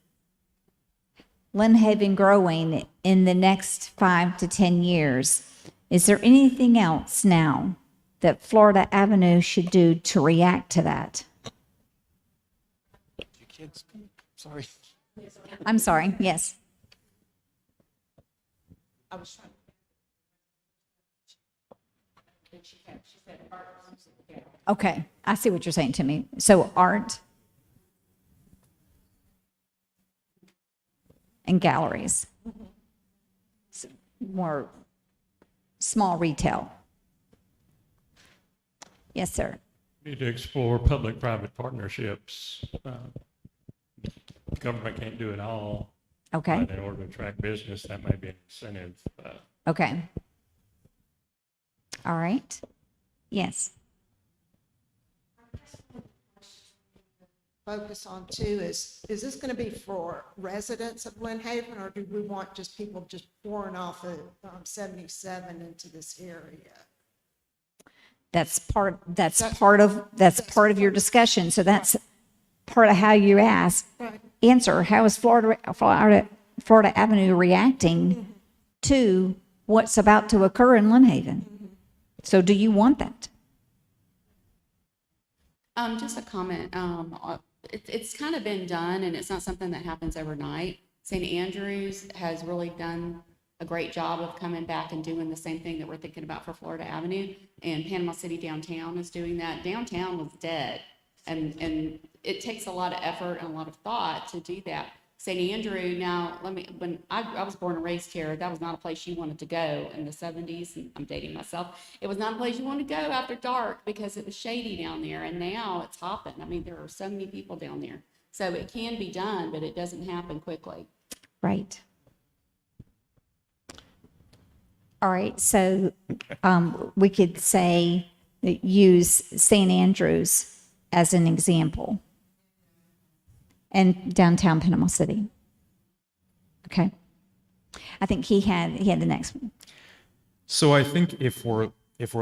Lynhaven growing in the next 5 to 10 years, is there anything else now that Florida Avenue should do to react to that? You kids, sorry. I'm sorry. Yes. I was trying. Okay. I see what you're saying to me. So art and galleries. More small retail. Yes, sir. Need to explore public-private partnerships. Government can't do it all. Okay. But in order to attract business, that may be an incentive. Okay. All right. Yes. Focus on too is this going to be for residents of Lynhaven, or do we want just people just pouring off of 77 into this area? That's part of your discussion. So that's part of how you answer. How is Florida Avenue reacting to what's about to occur in Lynhaven? So do you want that? Just a comment. It's kind of been done, and it's not something that happens overnight. St. Andrews has really done a great job of coming back and doing the same thing that we're thinking about for Florida Avenue, and Panama City downtown is doing that. Downtown was dead, and it takes a lot of effort and a lot of thought to do that. St. Andrew, now, when I was born and raised here, that was not a place you wanted to go in the 70s, and I'm dating myself. It was not a place you wanted to go after dark because it was shady down there, and now it's hopping. I mean, there are so many people down there. So it can be done, but it doesn't happen quickly. Right. All right, so we could say, use St. Andrews as an example, and downtown Panama City. Okay. I think he had the next one. So I think if we're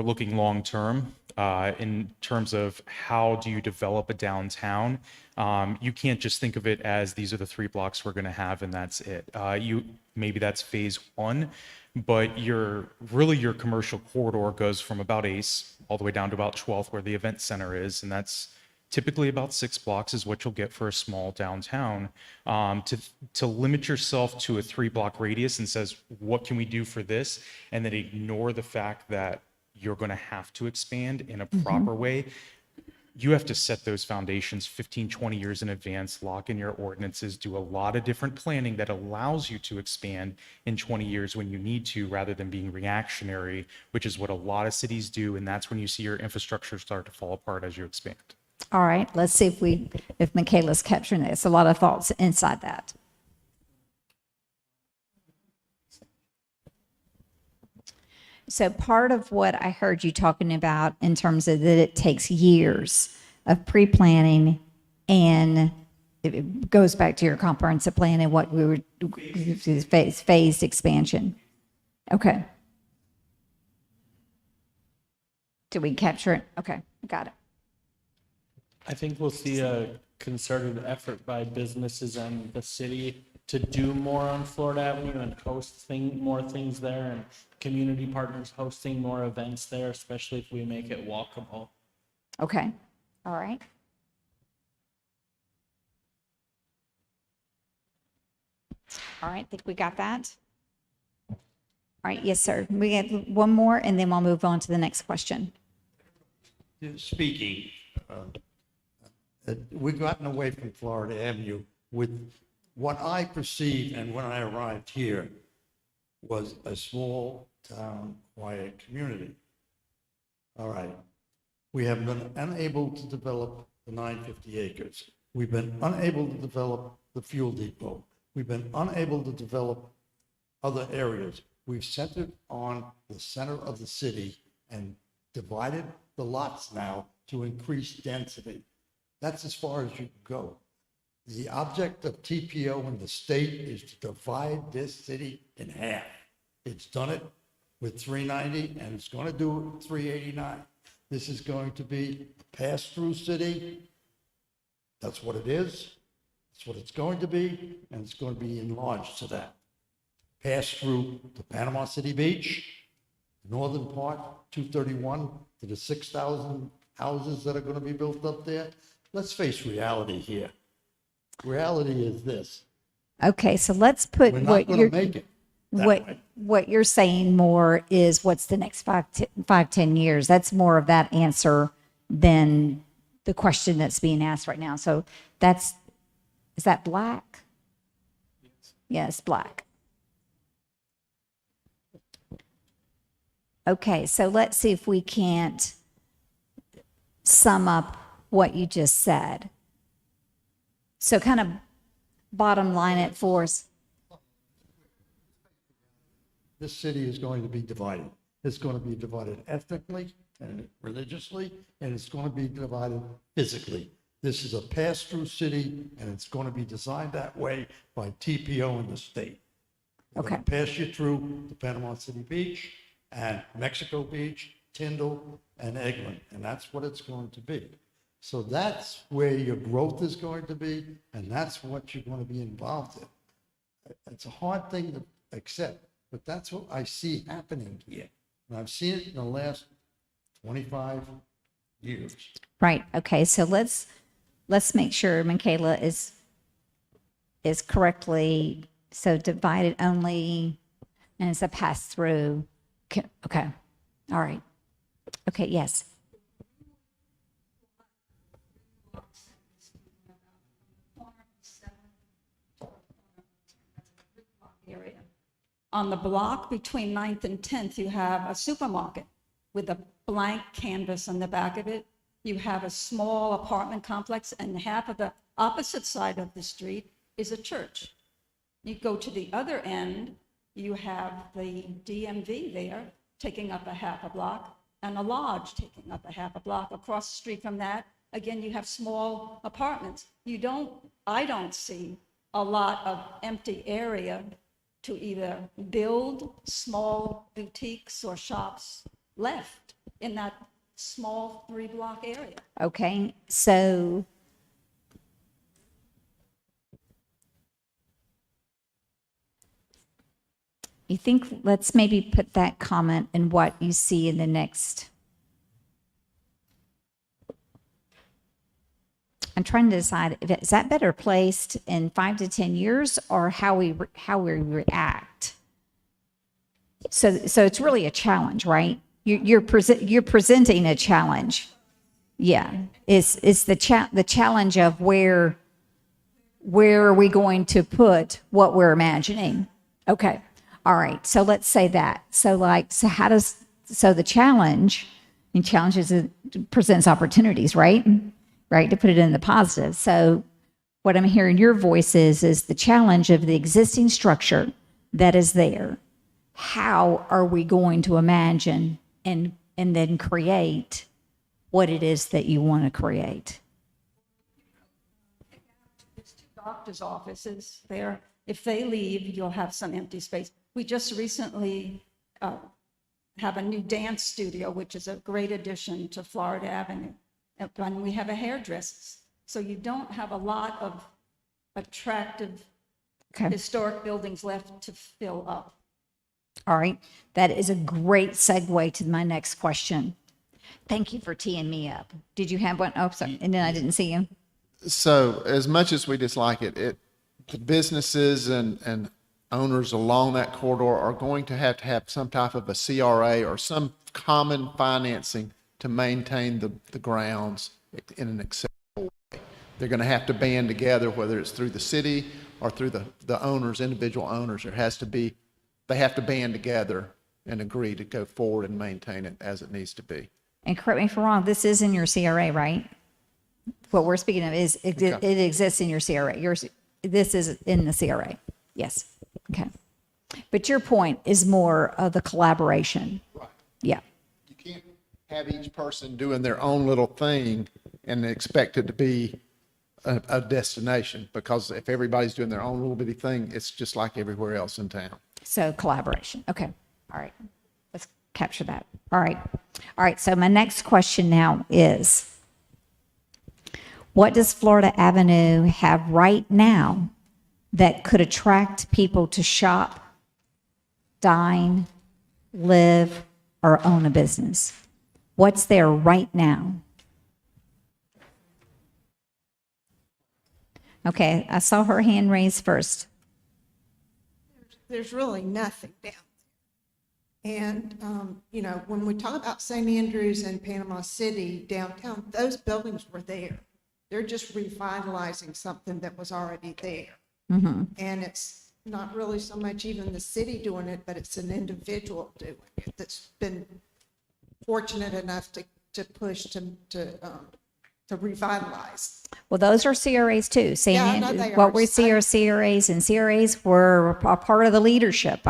looking long term, in terms of how do you develop a downtown, you can't just think of it as these are the 3 blocks we're going to have and that's it. Maybe that's phase 1, but your commercial corridor goes from about Ace all the way down to about 12th, where the event center is, and that's typically about 6 blocks is what you'll get for a small downtown. To limit yourself to a 3-block radius and says, what can we do for this? And then ignore the fact that you're going to have to expand in a proper way. You have to set those foundations 15, 20 years in advance, lock in your ordinances, do a lot of different planning that allows you to expand in 20 years when you need to, rather than being reactionary, which is what a lot of cities do. And that's when you see your infrastructure start to fall apart as you expand. All right, let's see if Michaela's capturing this. A lot of thoughts inside that. So part of what I heard you talking about in terms of that it takes years of pre-planning, and it goes back to your comprehensive plan and what we were phased expansion. Okay. Did we capture it? Okay, got it. I think we'll see a concerted effort by businesses and the city to do more on Florida Avenue and host more things there, and community partners hosting more events there, especially if we make it walkable. Okay, all right. All right, I think we got that. All right, yes, sir. We have one more, and then we'll move on to the next question. Speaking, we've gotten away from Florida Avenue with what I perceived, and when I arrived here, was a small town, quiet community. All right. We have been unable to develop the 950 acres. We've been unable to develop the fuel depot. We've been unable to develop other areas. We've centered on the center of the city and divided the lots now to increase density. That's as far as you can go. The object of TPO in the state is to divide this city in half. It's done it with 390, and it's going to do it with 389. This is going to be a pass-through city. That's what it is. That's what it's going to be, and it's going to be enlarged to that. Pass through the Panama City Beach, northern part, 231, to the 6,000 houses that are going to be built up there. Let's face reality here. Reality is this. Okay, so let's put We're not going to make it that way. What you're saying more is what's the next 5-10 years. That's more of that answer than the question that's being asked right now. So is that black? Yes, black. Okay, so let's see if we can't sum up what you just said. So kind of bottom line it for us. This city is going to be divided. It's going to be divided ethnically and religiously, and it's going to be divided physically. This is a pass-through city, and it's going to be designed that way by TPO in the state. We're Okay. going to pass you through the Panama City Beach and Mexico Beach Tyndall, and Egland, and that's what it's going to be. So that's where your growth is going to be, and that's what you're going to be involved in. It's a hard thing to accept, but that's what I see happening here. And I've seen it in the last 25 years. Right, okay, so let's make sure Michaela is correctly, so divided only, and it's a pass-through. Okay, all right. Okay, yes. Area. On the block between 9th and 10th, you have a supermarket with a blank canvas on the back of it. You have a small apartment complex, and half of the opposite side of the street is a church. You go to the other end, you have the DMV there taking up a half a block, and a lodge taking up a half a block. Across the street from that, again, you have small apartments. I don't see a lot of empty area to either build small boutiques or shops left in that small 3-block area. Okay, so you think, let's maybe put that comment in what you see in the next. I'm trying to decide if is that better placed in 5 to 10 years or how we react. So it's really a challenge, right? You're presenting a challenge. Yeah, it's the challenge of where are we going to put what we're imagining? Okay, all right. So let's say that. So the challenge, and challenges presents opportunities, right? Right, to put it in the positive. So what I'm hearing your voice is the challenge of the existing structure that is there. How are we going to imagine and then create what it is that you want to create? There's 2 doctors' offices there. If they leave, you'll have some empty space. We just recently have a new dance studio, which is a great addition to Florida Avenue. And we have a hairdresser's. So you don't have a lot of attractive historic buildings left to fill up. All right. That is a great segue to my next question. Thank you for teeing me up. Did you have one? Oh, sorry. And then I didn't see you. So as much as we dislike it, the businesses and owners along that corridor are going to have some type of a CRA or some common financing to maintain the grounds in an acceptable way. They're going to have to band together, whether it's through the city or through the owners, individual owners. They have to band together and agree to go forward and maintain it as it needs to be. And correct me if I'm wrong, this is in your CRA, right? What we're speaking of is it exists in your CRA. This is in the CRA. Yes. Okay. But your point is more of the collaboration. Right. Yeah. You can't have each person doing their own little thing and expect it to be a destination, because if everybody's doing their own little bitty thing, it's just like everywhere else in town. So collaboration. Okay. All right. Let's capture that. All right. All right. So my next question now is, what does Florida Avenue have right now that could attract people to shop, dine, live, or own a business? What's there right now? Okay, I saw her hand raised first. There's really nothing down there. And, when we talk about St. Andrews and Panama City downtown, those buildings were there. They're just revitalizing something that was already there. Mm-hmm. And it's not really so much even the city doing it, but it's an individual doing it that's been fortunate enough to push to revitalize. Well, those are CRAs too. Yeah, I know they what are. we see are CRAs, and CRAs were a part of the leadership.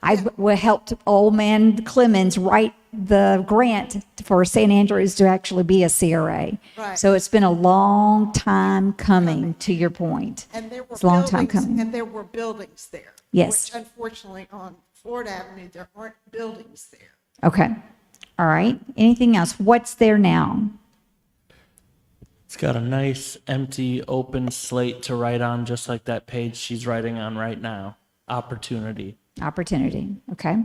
I helped Old Man Clemens write the grant for St. Andrews to actually be a CRA. Right. So it's been a long time coming, to your point. And there were It's a long time coming. And there were buildings there. Yes. Which unfortunately on Florida Avenue, there aren't buildings there. Okay. All right. Anything else? What's there now? It's got a nice empty open slate to write on, just like that page she's writing on right now. Opportunity. Opportunity. Okay.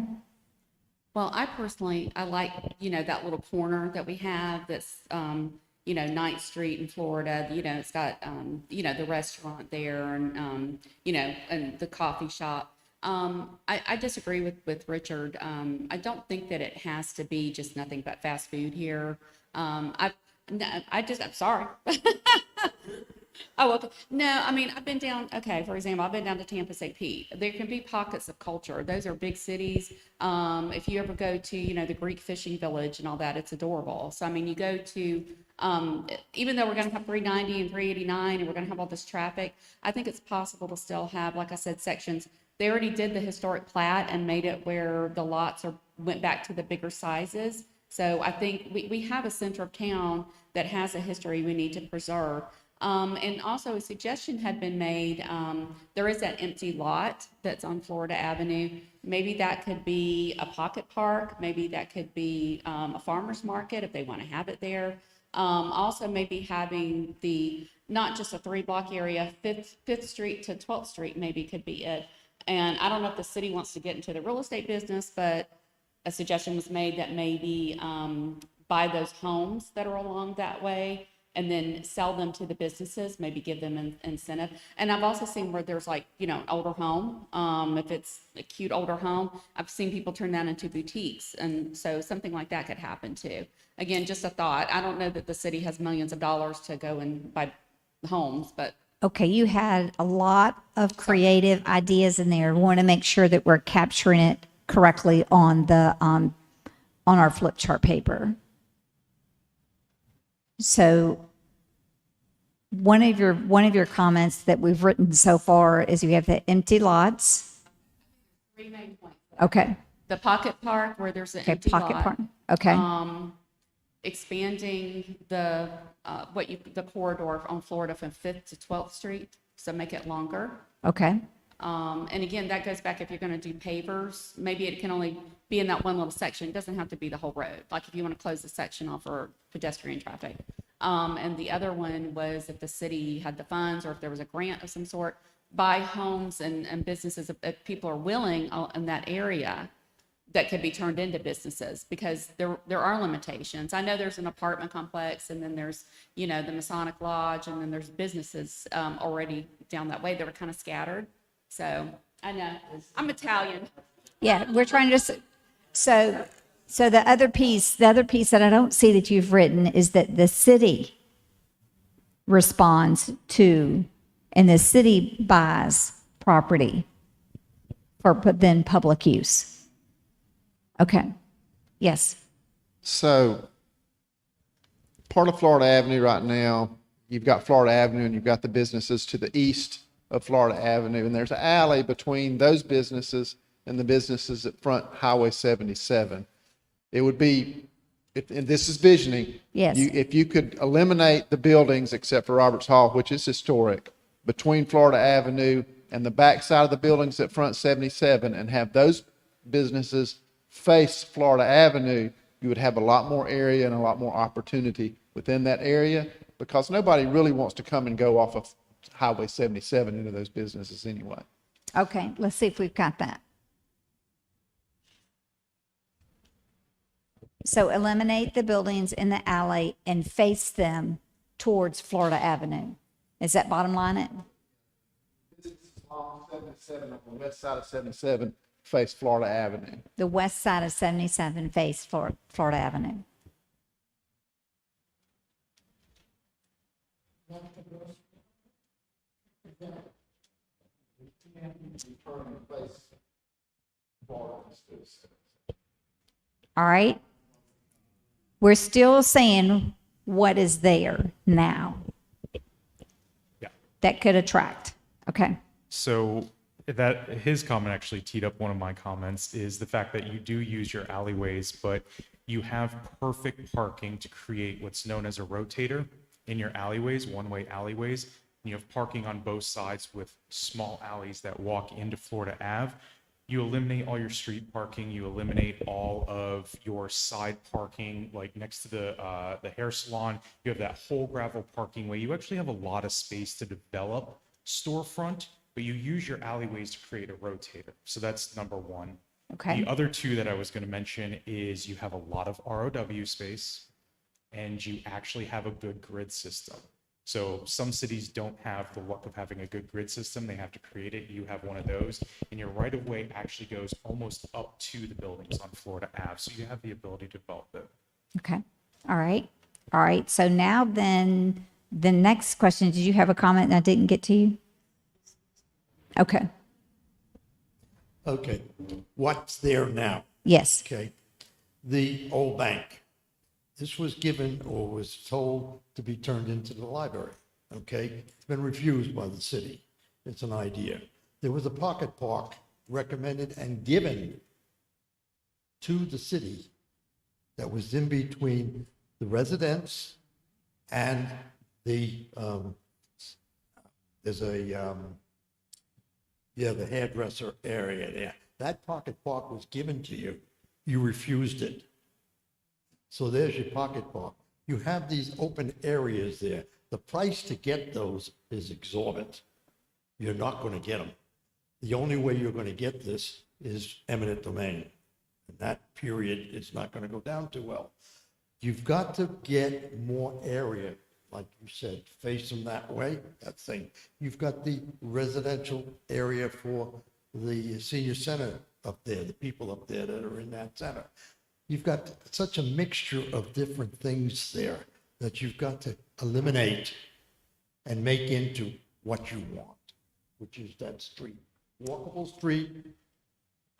Well, I personally, I like, that little corner that we have that's, 9th Street in Florida, it's got, the restaurant there and, and the coffee shop. I disagree with Richard. I don't think that it has to be just nothing but fast food here. I'm sorry. Oh, okay. No, I mean, I've been down, okay, for example, I've been down to Tampa, St. Pete. There can be pockets of culture. Those are big cities. If you ever go to, the Greek fishing village and all that, it's adorable. So, I mean, you go to, even though we're going to have 390 and 389 and we're going to have all this traffic, I think it's possible to still have, like I said, sections. They already did the historic plat and made it where the lots went back to the bigger sizes. So I think we have a center of town that has a history we need to preserve. And also a suggestion had been made, there is that empty lot that's on Florida Avenue. Maybe that could be a pocket park. Maybe that could be a farmer's market if they want to have it there. Also maybe having not just a 3-block area, 5th Street to 12th Street maybe could be it. And I don't know if the city wants to get into the real estate business, but a suggestion was made that maybe buy those homes that are along that way and then sell them to the businesses, maybe give them an incentive. And I've also seen where there's like, an older home. If it's a cute older home, I've seen people turn that into boutiques. And so something like that could happen too. Again, just a thought. I don't know that the city has millions of dollars to go and buy homes, but. Okay, you had a lot of creative ideas in there. We want to make sure that we're capturing it correctly on the on our flip chart paper. So one of your comments that we've written so far is you have the empty lots. 3 main points. Okay. The pocket park where there's an Okay, empty pocket lot. park. Okay. Expanding the corridor on Florida from 5th to 12th Street, so make it longer. Okay. And again, that goes back, if you're going to do pavers, maybe it can only be in that one little section. It doesn't have to be the whole road. Like if you want to close the section off for pedestrian traffic. And the other one was if the city had the funds or if there was a grant of some sort, buy homes and businesses if people are willing in that area that could be turned into businesses, because there are limitations. I know there's an apartment complex and then there's, the Masonic Lodge and then there's businesses already down that way that are kind of scattered. So I know I'm Italian. Yeah, we're trying to, so the other piece that I don't see that you've written is that the city responds to, and the city buys property for then public use. Okay. Yes. So part of Florida Avenue right now, you've got Florida Avenue and you've got the businesses to the east of Florida Avenue, and there's an alley between those businesses and the businesses that front Highway 77. It would be, and this is visioning. Yes. If you could eliminate the buildings except for Roberts Hall, which is historic, between Florida Avenue and the backside of the buildings that front 77, and have those businesses face Florida Avenue, you would have a lot more area and a lot more opportunity within that area, because nobody really wants to come and go off of Highway 77 into those businesses anyway. Okay, let's see if we've got that. So eliminate the buildings in the alley and face them towards Florida Avenue. Is that bottom line it? This is along 77 on the west side of 77, face Florida Avenue. The west side of 77 face Florida Avenue. All right. We're still saying what is there now. Yeah. That could attract. Okay. So that his comment actually teed up one of my comments, is the fact that you do use your alleyways, but you have perfect parking to create what's known as a rotator in your alleyways, one-way alleyways. And you have parking on both sides with small alleys that walk into Florida Ave. You eliminate all your street parking, you eliminate all of your side parking, like next to the hair salon, you have that whole gravel parking way. You actually have a lot of space to develop storefront, but you use your alleyways to create a rotator. So that's number one. Okay. The other two that I was going to mention is you have a lot of ROW space and you actually have a good grid system. So some cities don't have the luck of having a good grid system. They have to create it. You have one of those, and your right of way actually goes almost up to the buildings on Florida Ave. So you have the ability to develop it. Okay. All right. All right. So now then, the next question, did you have a comment that I didn't get to you? Okay. Okay, what's there now? Yes. Okay, the old bank. This was given or was told to be turned into the library, okay? It's been refused by the city. It's an idea. There was a pocket park recommended and given to the city that was in between the residents and the, there's a, the hairdresser area there. That pocket park was given to you. You refused it. So there's your pocket park. You have these open areas there. The price to get those is exorbitant. You're not going to get them. The only way you're going to get this is eminent domain. And that period is not going to go down too well. You've got to get more area, like you said, face them that way, that thing. You've got the residential area for the senior center up there, the people up there that are in that center. You've got such a mixture of different things there that you've got to eliminate and make into what you want, which is that street. Walkable street,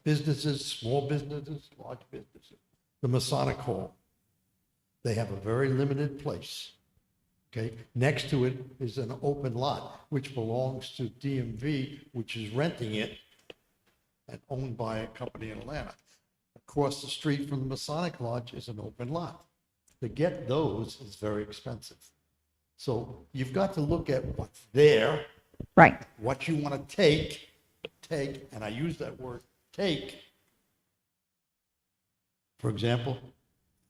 businesses, small businesses, large businesses. The Masonic Hall, they have a very limited place. Okay, next to it is an open lot, which belongs to DMV, which is renting it and owned by a company in Atlanta. Across the street from the Masonic Lodge is an open lot. To get those is very expensive. So you've got to look at what's there, right? What you want to take, and I use that word, take. For example,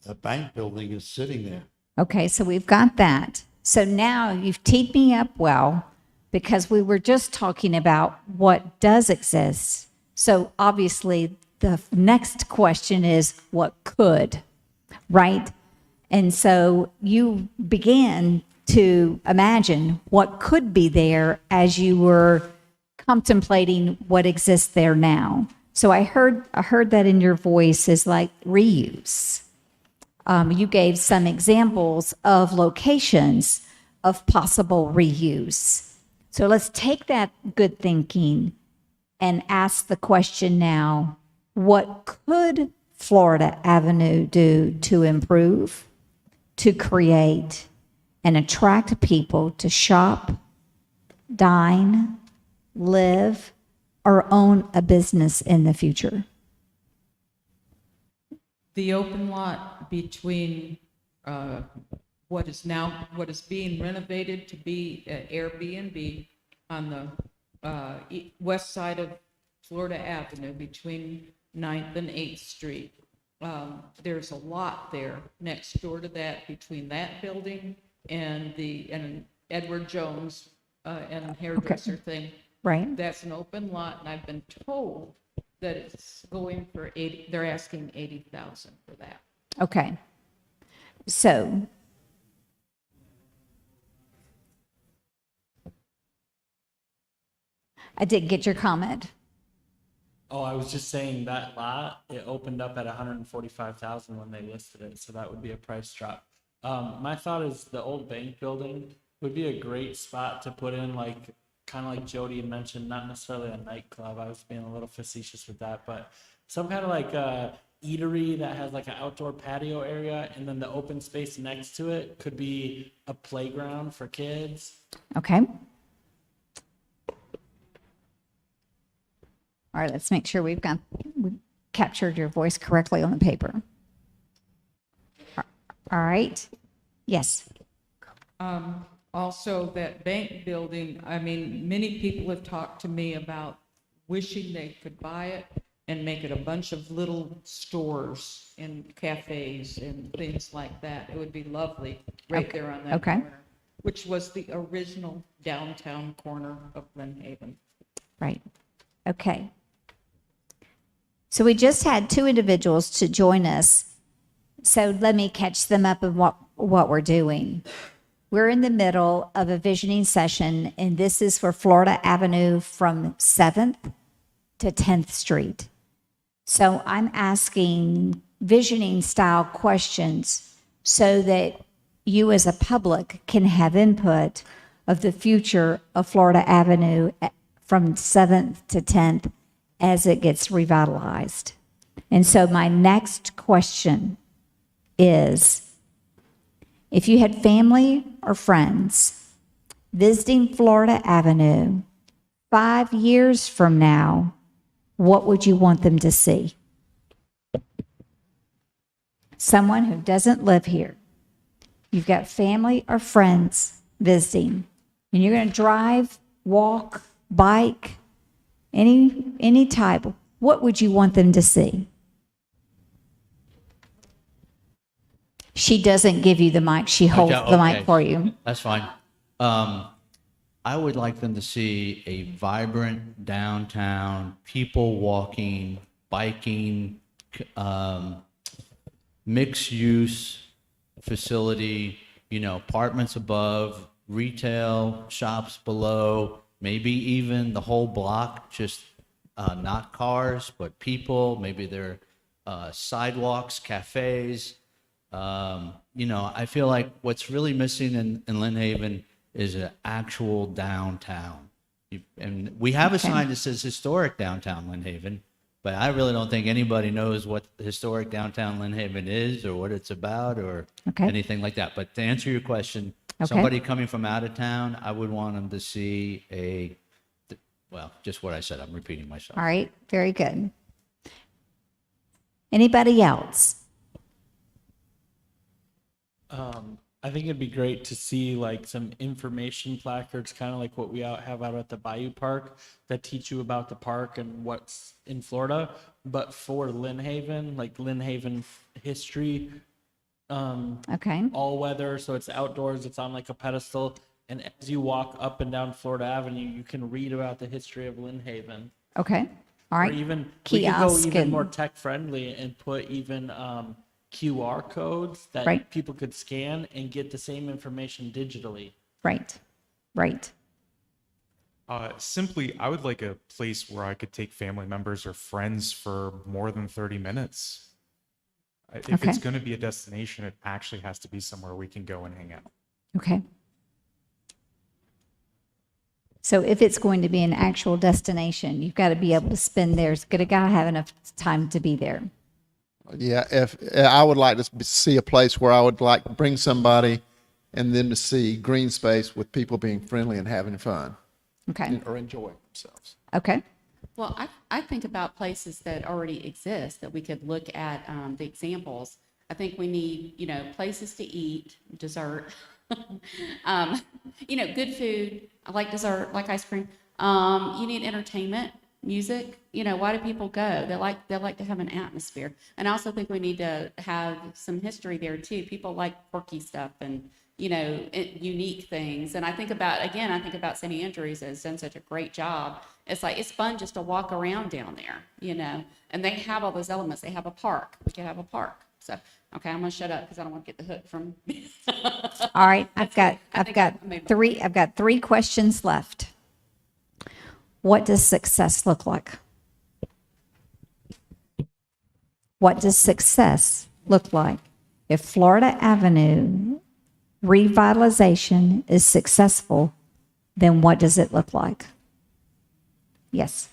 the bank building is sitting there. Okay, so we've got that. So now you've teed me up well, because we were just talking about what does exist. So obviously the next question is what could, right? And so you began to imagine what could be there as you were contemplating what exists there now. So I heard that in your voice is like reuse. You gave some examples of locations of possible reuse. So let's take that good thinking and ask the question now, what could Florida Avenue do to improve, to create, and attract people to shop, dine, live, or own a business in the future? The open lot between what is being renovated to be Airbnb on the west side of Florida Avenue between 9th and 8th Street. There's a lot there next door to that, between that building and Edward Jones and hairdresser thing. Right. That's an open lot, and I've been told that it's going for they're asking $80,000 for that. Okay. So I didn't get your comment. Oh, I was just saying that lot, it opened up at 145,000 when they listed it, so that would be a price drop. My thought is the old bank building would be a great spot to put in, like, kind of like Jody had mentioned, not necessarily a nightclub. I was being a little facetious with that, but some kind of like a eatery that has like an outdoor patio area, and then the open space next to it could be a playground for kids. Okay. All right, let's make sure we've captured your voice correctly on the paper. All right. Yes. Also, that bank building, I mean, many people have talked to me about wishing they could buy it. and make it a bunch of little stores and cafes and things like that. It would be lovely right Okay. there on that Okay. corner, which was the original downtown corner of Lynhaven. Right. Okay. So we just had two individuals to join us. So let me catch them up on what we're doing. We're in the middle of a visioning session, and this is for Florida Avenue from 7th to 10th Street. So I'm asking visioning style questions so that you as a public can have input of the future of Florida Avenue from 7th to 10th as it gets revitalized. And so my next question is, if you had family or friends visiting Florida Avenue 5 years from now, what would you want them to see? Someone who doesn't live here. You've got family or friends visiting, and you're going to drive, walk, bike, any type. What would you want them to see? She doesn't give you the mic. She holds the mic for you. That's fine. I would like them to see a vibrant downtown, people walking, biking, mixed use facility, apartments above, retail shops below, maybe even the whole block, just not cars, but people. Maybe they're sidewalks, cafes. I feel like what's really missing in Lynhaven is an actual downtown. And we have a sign that says historic downtown Lynhaven, but I really don't think anybody knows what historic downtown Lynhaven is or what it's about or anything like that. But to answer your question, somebody coming from out of town, I would want them to see just what I said. I'm repeating myself. All right, very good. Anybody else? I think it'd be great to see like some information placards, kind of like what we have out at the Bayou Park, that teach you about the park and what's in Florida, but for Lynhaven, like Lynhaven history, all weather, so it's outdoors, it's on like a pedestal, and as you walk up and down Florida Avenue, you can read about the history of Lynhaven. Okay, all right. Or even we could go Kiosk even and- more tech friendly and put even QR codes that Right. people could scan and get the same information digitally. Right, right. Simply, I would like a place where I could take family members or friends for more than 30 minutes. If it's going to be a destination, it actually has to be somewhere we can go and hang out. Okay. So if it's going to be an actual destination, you've got to be able to spend there. It's got to have enough time to be there. Yeah, if I would like to see a place where I would like to bring somebody and then to see green space with people being friendly and having fun. Okay. Or enjoying themselves. Okay. Well, I think about places that already exist that we could look at the examples. I think we need, places to eat, dessert, good food. I like dessert, like ice cream. You need entertainment, music. Why do people go? They like to have an atmosphere. And I also think we need to have some history there too. People like quirky stuff and unique things. And I think about St. Andrews has done such a great job. It's like, it's fun just to walk around down there, and they have all those elements. They have a park. We can have a park. So, okay, I'm gonna shut up because I don't want to get the hook from. All right. I've got three questions left. What does success look like? What does success look like? If Florida Avenue revitalization is successful, then what does it look like? Yes.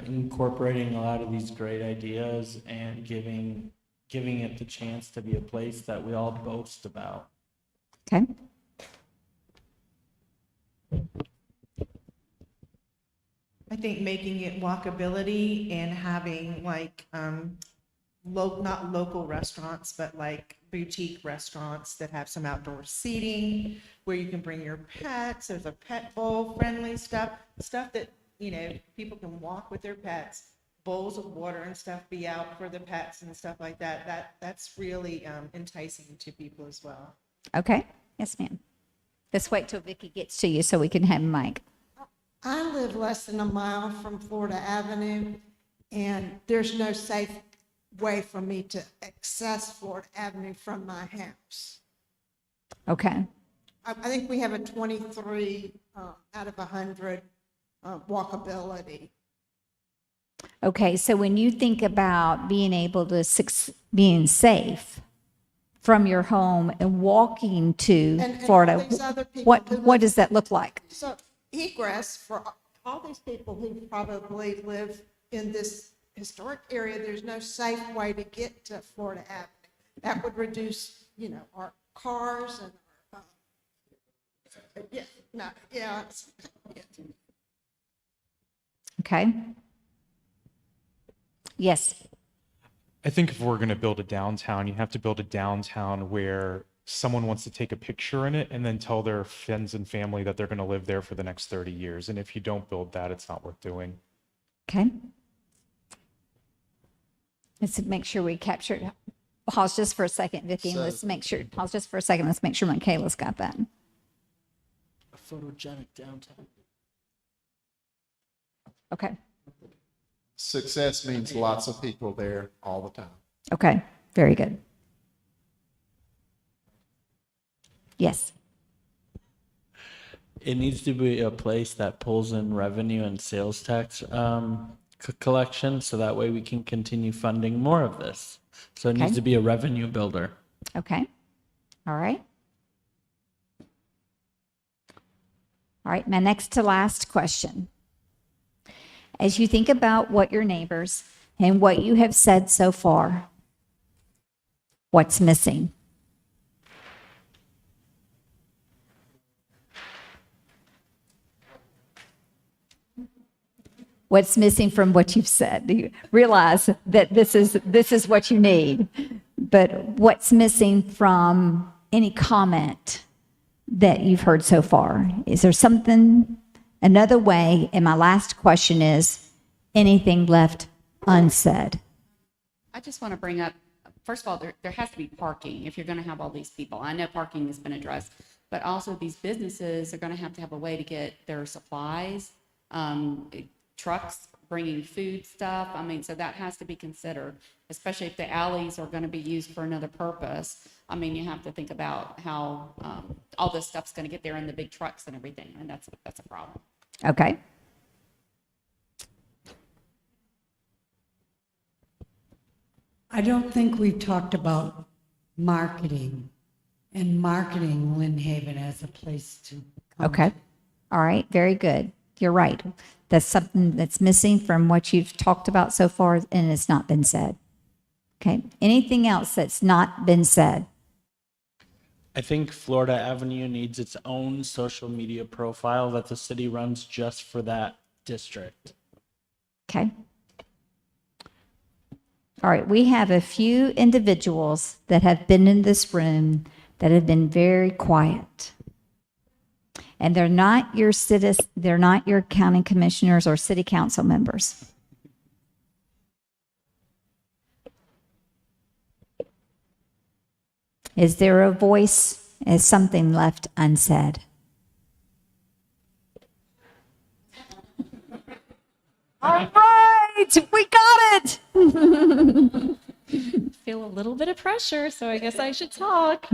Incorporating a lot of these great ideas and giving it the chance to be a place that we all boast about. Okay. I think making it walkability and having not local restaurants, but like boutique restaurants that have some outdoor seating where you can bring your pets. There's a pet bowl friendly stuff that, people can walk with their pets, bowls of water and stuff be out for the pets and stuff like that. That's really enticing to people as well. Okay. Yes, ma'am. Let's wait till Vicki gets to you so we can have Mike. I live less than a mile from Florida Avenue, and there's no safe way for me to access Florida Avenue from my house. Okay. I think we have a 23 out of 100 walkability. Okay, so when you think about being able to, being safe from your home and walking to And Florida, all these other people what who live- does that look like? So egress for all these people who probably live in this historic area, there's no safe way to get to Florida Avenue. That would reduce, our cars and our, Okay. Yes. I think if we're going to build a downtown, you have to build a downtown where someone wants to take a picture in it and then tell their friends and family that they're going to live there for the next 30 years. And if you don't build that, it's not worth doing. Okay. Let's make sure we captured. Pause just for a second, Vicki. And let's make sure. Pause just for a second. Let's make sure Michaela's got that. A photogenic downtown. Okay. Success means lots of people there all the time. Okay. Very good. Yes. It needs to be a place that pulls in revenue and sales tax collection, so that way we can continue funding more of this. So it Okay. needs to be a revenue builder. Okay. All right. All right. My next to last question. As you think about what your neighbors and what you have said so far, what's missing? What's missing from what you've said? Do you realize that this is what you need? But what's missing from any comment that you've heard so far? Is there something, another way? And my last question is, anything left unsaid? I just want to bring up, first of all, there has to be parking if you're going to have all these people. I know parking has been addressed, but also these businesses are going to have a way to get their supplies, trucks bringing food stuff. I mean, so that has to be considered, especially if the alleys are going to be used for another purpose. I mean, you have to think about how all this stuff's going to get there in the big trucks and everything, and that's a problem. Okay. I don't think we've talked about marketing and marketing Lynhaven as a place to come. Okay. All right. Very good. You're right. That's something that's missing from what you've talked about so far, and it's not been said. Okay. Anything else that's not been said? I think Florida Avenue needs its own social media profile that the city runs just for that district. Okay. All right. We have a few individuals that have been in this room that have been very quiet. And they're not your they're not your county commissioners or city council members. Is there a voice? Is something left unsaid? All right, we got it. Feel a little bit of pressure, so I guess I should talk.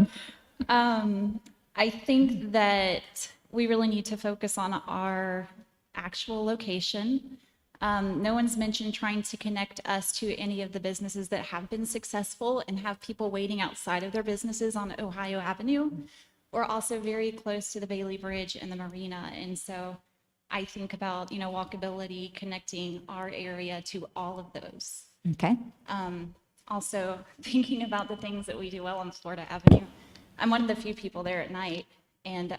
I think that we really need to focus on our actual location. No one's mentioned trying to connect us to any of the businesses that have been successful and have people waiting outside of their businesses on Ohio Avenue. We're also very close to the Bailey Bridge and the marina. And so I think about, walkability, connecting our area to all of those. Okay. Also thinking about the things that we do well on Florida Avenue. I'm one of the few people there at night, and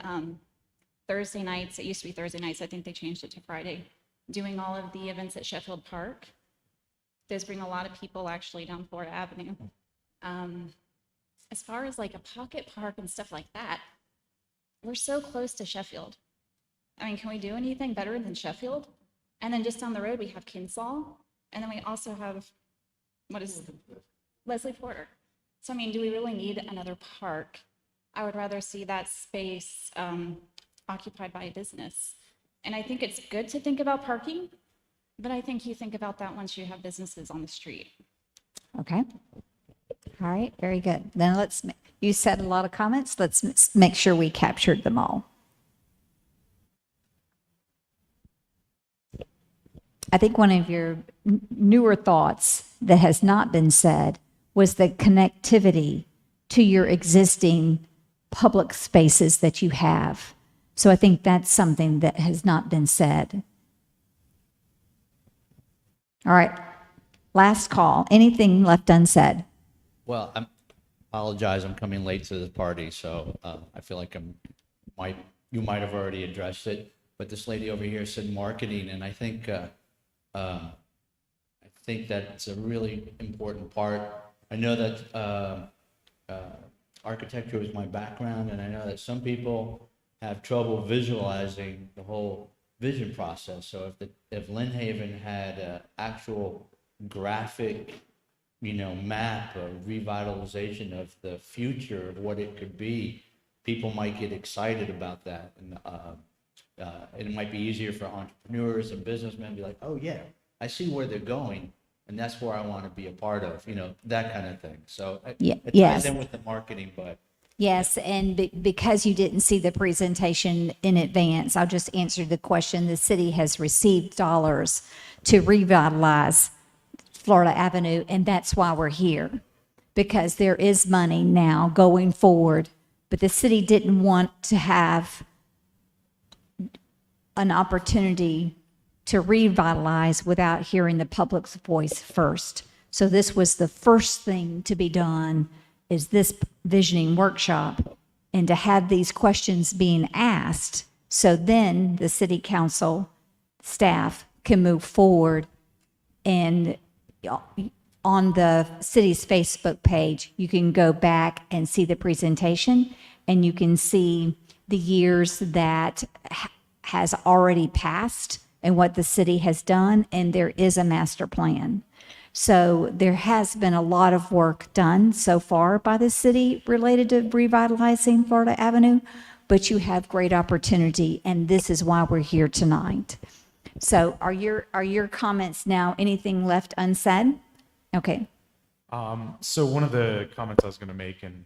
Thursday nights, it used to be Thursday nights, I think they changed it to Friday, doing all of the events at Sheffield Park. Those bring a lot of people actually down Florida Avenue. As far as like a pocket park and stuff like that, we're so close to Sheffield. I mean, can we do anything better than Sheffield? And then just down the road, we have Kinsall. And then we also have, Leslie Porter. So, I mean, do we really need another park? I would rather see that space occupied by a business. And I think it's good to think about parking, but I think you think about that once you have businesses on the street. Okay. All right, very good. Then you said a lot of comments. Let's make sure we captured them all. I think one of your newer thoughts that has not been said was the connectivity to your existing public spaces that you have. So I think that's something that has not been said. All right, last call. Anything left unsaid? Well, I apologize, I'm coming late to the party, so I feel like you might have already addressed it, but this lady over here said marketing, and I think that's a really important part. I know that architecture is my background, and I know that some people have trouble visualizing the whole vision process. So if Lynhaven had an actual graphic, map or revitalization of the future of what it could be, people might get excited about that, and it might be easier for entrepreneurs and businessmen to be like, oh yeah, I see where they're going, and that's where I want to be a part of, that kind of thing. So it ties in with the marketing, but. Yes, and because you didn't see the presentation in advance, I'll just answer the question. The city has received dollars to revitalize Florida Avenue, and that's why we're here, because there is money now going forward, but the city didn't want to have an opportunity to revitalize without hearing the public's voice first. So this was the first thing to be done, is this visioning workshop, and to have these questions being asked, so then the city council staff can move forward. And on the city's Facebook page, you can go back and see the presentation, and you can see the years that has already passed and what the city has done, and there is a master plan. So there has been a lot of work done so far by the city related to revitalizing Florida Avenue, but you have great opportunity, and this is why we're here tonight. So are your comments now anything left unsaid? Okay. So one of the comments I was going to make, and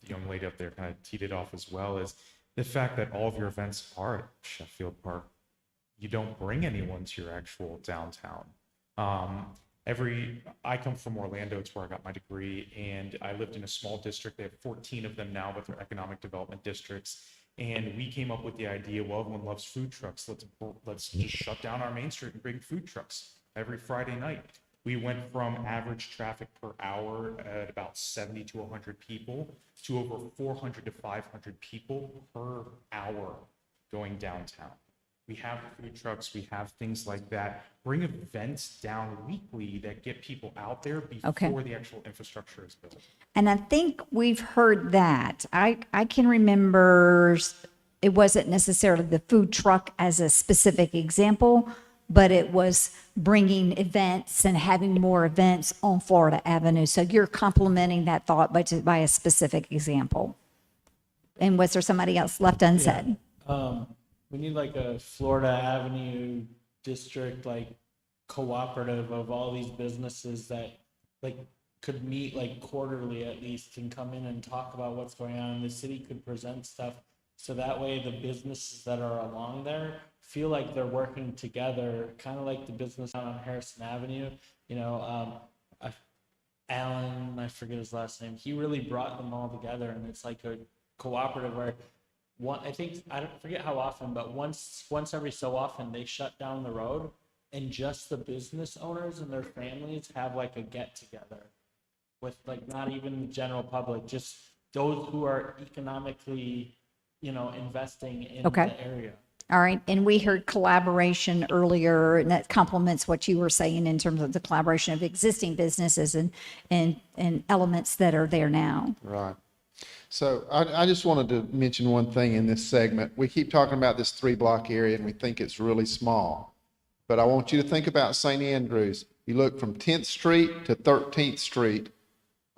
the young lady up there kind of teed it off as well, is the fact that all of your events are at Sheffield Park. You don't bring anyone to your actual downtown. I come from Orlando, it's where I got my degree, and I lived in a small district. They have 14 of them now with their economic development districts. And we came up with the idea, well, everyone loves food trucks. Let's just shut down our main street and bring food trucks every Friday night. We went from average traffic per hour at about 70 to 100 people to over 400 to 500 people per hour going downtown. We have food trucks, we have things like that. Bring events down weekly that get people out there before the actual infrastructure is built. And I think we've heard that. I can remember it wasn't necessarily the food truck as a specific example, but it was bringing events and having more events on Florida Avenue. So you're complementing that thought by a specific example. And was there somebody else left unsaid? Yeah. We need like a Florida Avenue district, like cooperative of all these businesses that like could meet like quarterly at least and come in and talk about what's going on. The city could present stuff, so that way the businesses that are along there feel like they're working together, kind of like the business on Harrison Avenue. Alan, I forget his last name, he really brought them all together, and it's like a cooperative where I don't forget how often, but once every so often they shut down the road, and just the business owners and their families have like a get together with like not even the general public, just those who are economically, investing in the area. All right, and we heard collaboration earlier, and that complements what you were saying in terms of the collaboration of existing businesses and elements that are there now. Right. So I just wanted to mention one thing in this segment. We keep talking about this 3-block area and we think it's really small. But I want you to think about St. Andrews. You look from 10th Street to 13th Street.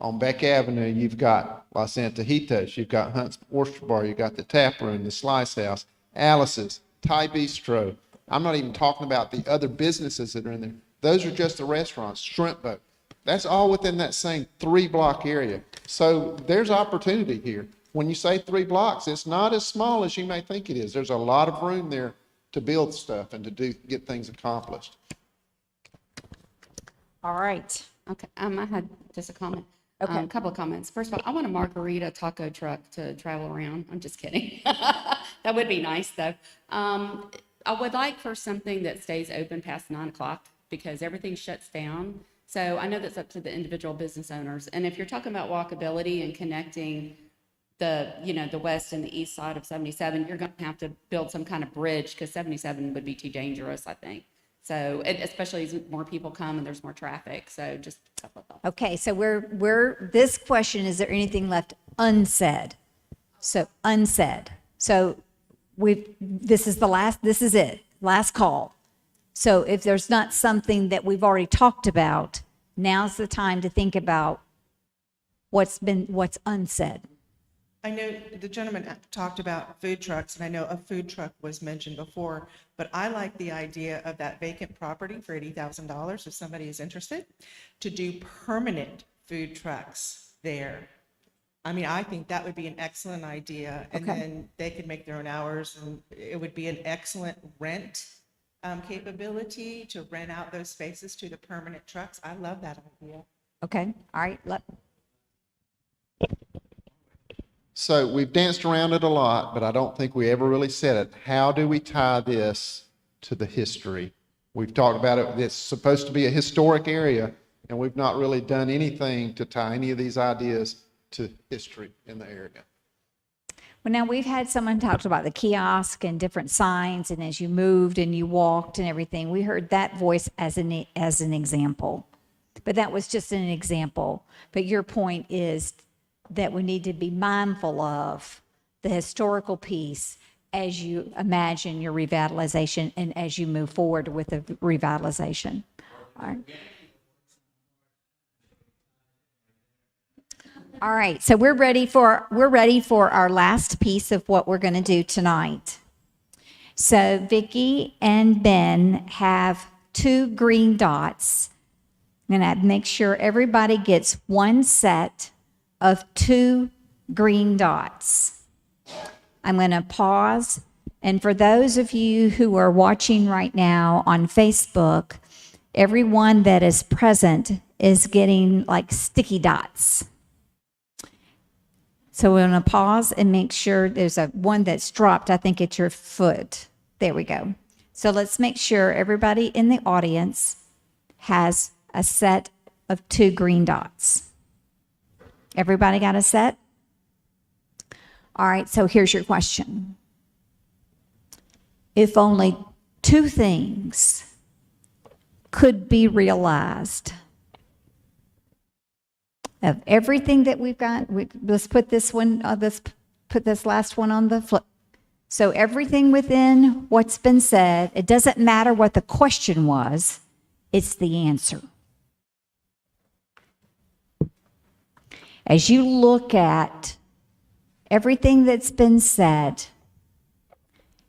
On Beck Avenue, you've got Los Antojitos, you've got Hunt's Oyster Bar, you've got the Tap Room, the Slice House, Alice's, Thai Bistro. I'm not even talking about the other businesses that are in there. Those are just the restaurants, Shrimp Boat. That's all within that same 3-block area. So there's opportunity here. When you say 3 blocks, it's not as small as you may think it is. There's a lot of room there to build stuff and to get things accomplished. All right. Okay, I had just a comment. Okay. A couple of comments. First of all, I want a margarita taco truck to travel around. I'm just kidding. That would be nice, though. I would like for something that stays open past 9 o'clock because everything shuts down. So I know that's up to the individual business owners. And if you're talking about walkability and connecting the west and the east side of 77, you're going to have to build some kind of bridge because 77 would be too dangerous, I think. So especially as more people come and there's more traffic. So just a couple of thoughts. Okay, so this question, is there anything left unsaid? So unsaid. So this is it, last call. So if there's not something that we've already talked about, now's the time to think about what's unsaid. I know the gentleman talked about food trucks, and I know a food truck was mentioned before, but I like the idea of that vacant property for $80,000, if somebody is interested, to do permanent food trucks there. I mean, I think that would be an excellent idea, and then they could make their own hours, and it would be an excellent rent capability to rent out those spaces to the permanent trucks. I love that idea. Okay, all right. So we've danced around it a lot, but I don't think we ever really said it. How do we tie this to the history? We've talked about it. It's supposed to be a historic area, and we've not really done anything to tie any of these ideas to history in the area. Well, now we've had someone talk about the kiosk and different signs, and as you moved and you walked and everything, we heard that voice as an example. But that was just an example. But your point is that we need to be mindful of the historical piece as you imagine your revitalization and as you move forward with the revitalization. All right. All right, so we're ready for our last piece of what we're going to do tonight. So Vicki and Ben have 2 green dots. I'm going to make sure everybody gets one set of 2 green dots. I'm going to pause, and for those of you who are watching right now on Facebook, everyone that is present is getting like sticky dots. So we're going to pause and make sure there's one that's dropped, I think, at your foot. There we go. So let's make sure everybody in the audience has a set of 2 green dots. Everybody got a set? All right, so here's your question. If only 2 things could be realized of everything that we've got, let's put this last one on the flip. So everything within what's been said, it doesn't matter what the question was, it's the answer. As you look at everything that's been said,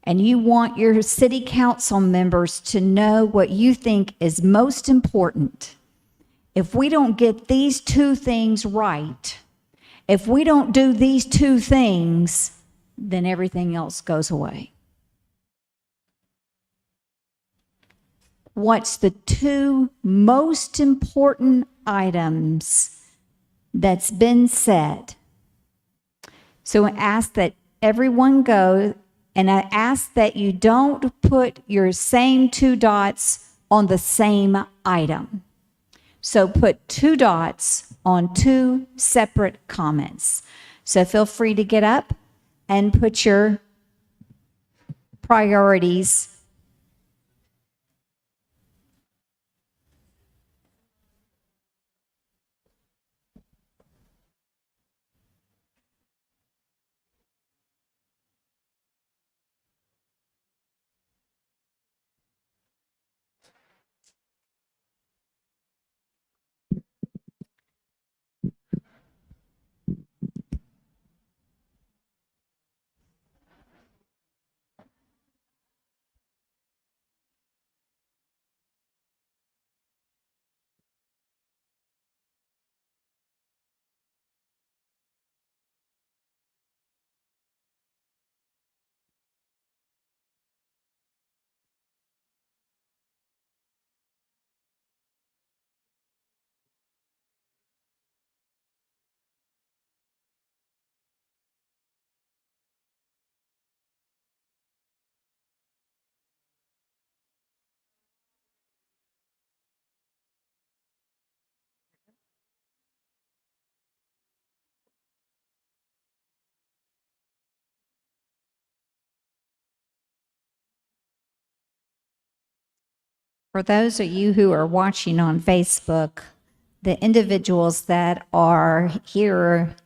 and you want your city council members to know what you think is most important, if we don't get these 2 things right, if we don't do these 2 things, then everything else goes away. What's the 2 most important items that's been said? So I ask that everyone go, and I ask that you don't put your same 2 dots on the same item. So put 2 dots on 2 separate comments. So feel free to get up and put your priorities. For those of you who are watching on Facebook, the individuals that are here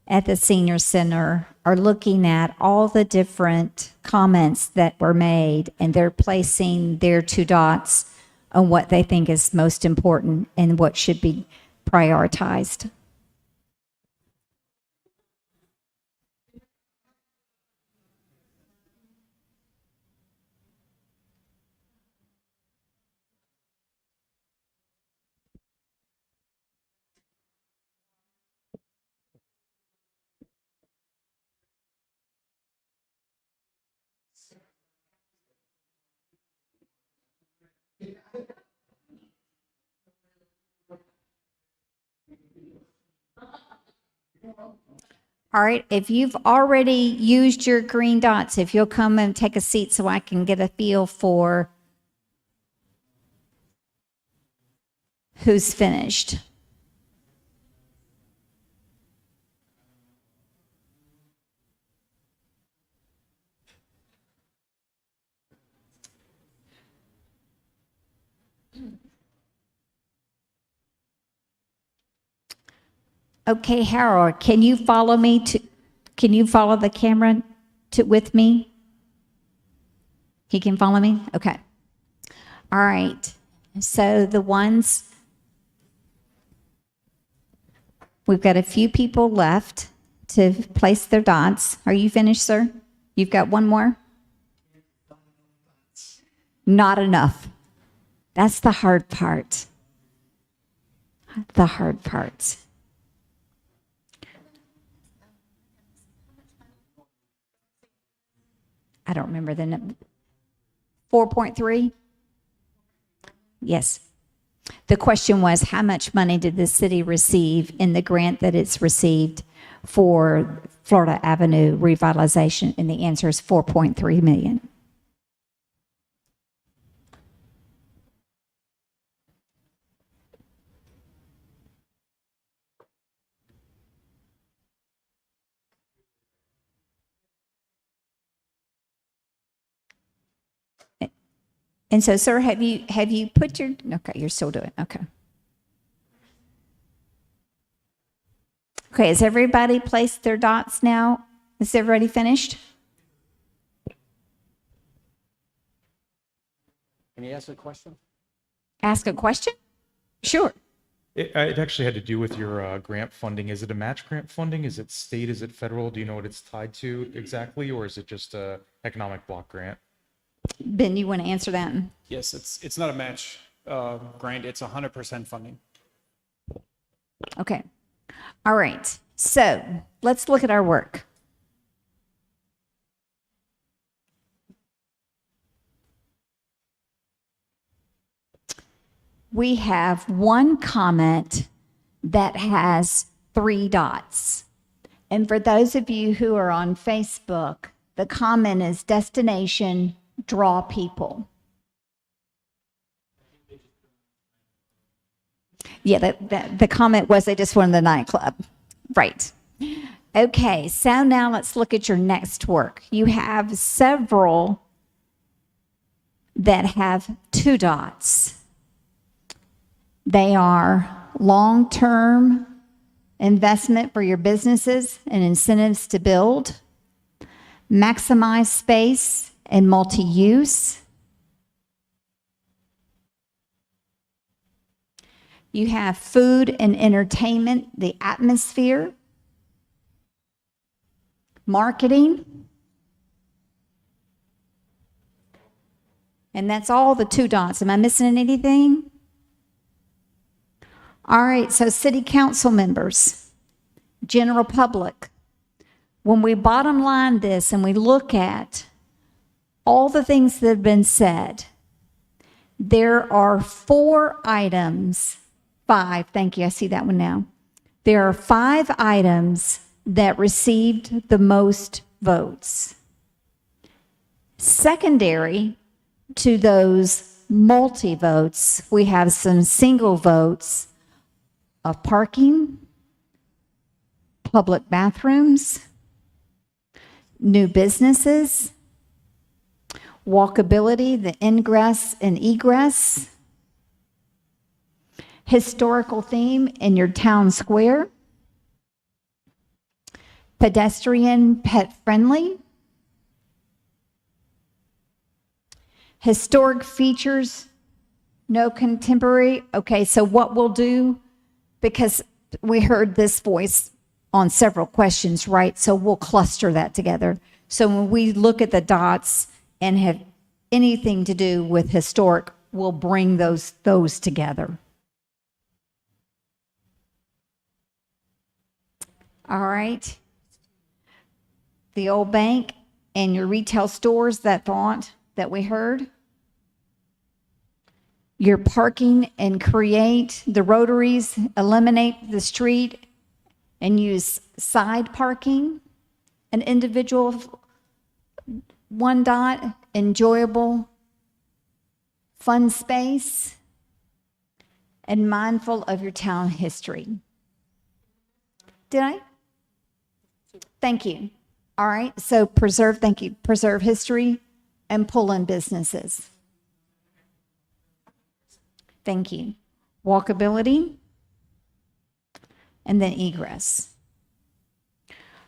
at the senior center are looking at all the different comments that were made, and they're placing their two dots on what they think is most important and what should be prioritized. All right, if you've already used your green dots, if you'll come and take a seat so I can get a feel for who's finished. Okay, Harold, can you follow the camera with me? He can follow me? Okay. All right. So we've got a few people left to place their dots. Are you finished, sir? You've got one more? Not enough. That's the hard part. The hard part. I don't remember the number. 4.3? Yes. The question was, how much money did the city receive in the grant that it's received for Florida Avenue revitalization? And the answer is 4.3 million. And so, sir, have you put your, okay, you're still doing, okay. Okay, has everybody placed their dots now? Is everybody finished? Can you ask a question? Ask a question? Sure. It actually had to do with your grant funding. Is it a match grant funding? Is it state? Is it federal? Do you know what it's tied to exactly? Or is it just a economic block grant? Ben, you want to answer that? Yes, it's not a match grant. It's 100% funding. Okay. All right. So let's look at our work. We have one comment that has 3 dots. And for those of you who are on Facebook, the comment is destination, draw people. Yeah, the comment was they just wanted the nightclub. Right. Okay, so now let's look at your next work. You have several that have 2 dots. They are long-term investment for your businesses and incentives to build, maximize space and multi-use. You have food and entertainment, the atmosphere, marketing, and that's all the 2 dots. Am I missing anything? All right, so city council members, general public, when we bottom line this and we look at all the things that have been said, there are 4 items, 5, thank you, I see that one now. There are 5 items that received the most votes. Secondary to those multi-votes, we have some single votes of parking, public bathrooms, new businesses, walkability, the ingress and egress, historical theme in your town square, pedestrian, pet friendly, historic features, no contemporary. Okay, so what we'll do, because we heard this voice on several questions, right? So we'll cluster that together. So when we look at the dots and have anything to do with historic, we'll bring those together. All right. The old bank and your retail stores, that font that we heard. Your parking and create the rotaries, eliminate the street and use side parking, an individual 1 dot, enjoyable, fun space, and mindful of your town history. Did I? Thank you. All right, so preserve, thank you, preserve history and pull in businesses. Thank you. Walkability and then egress.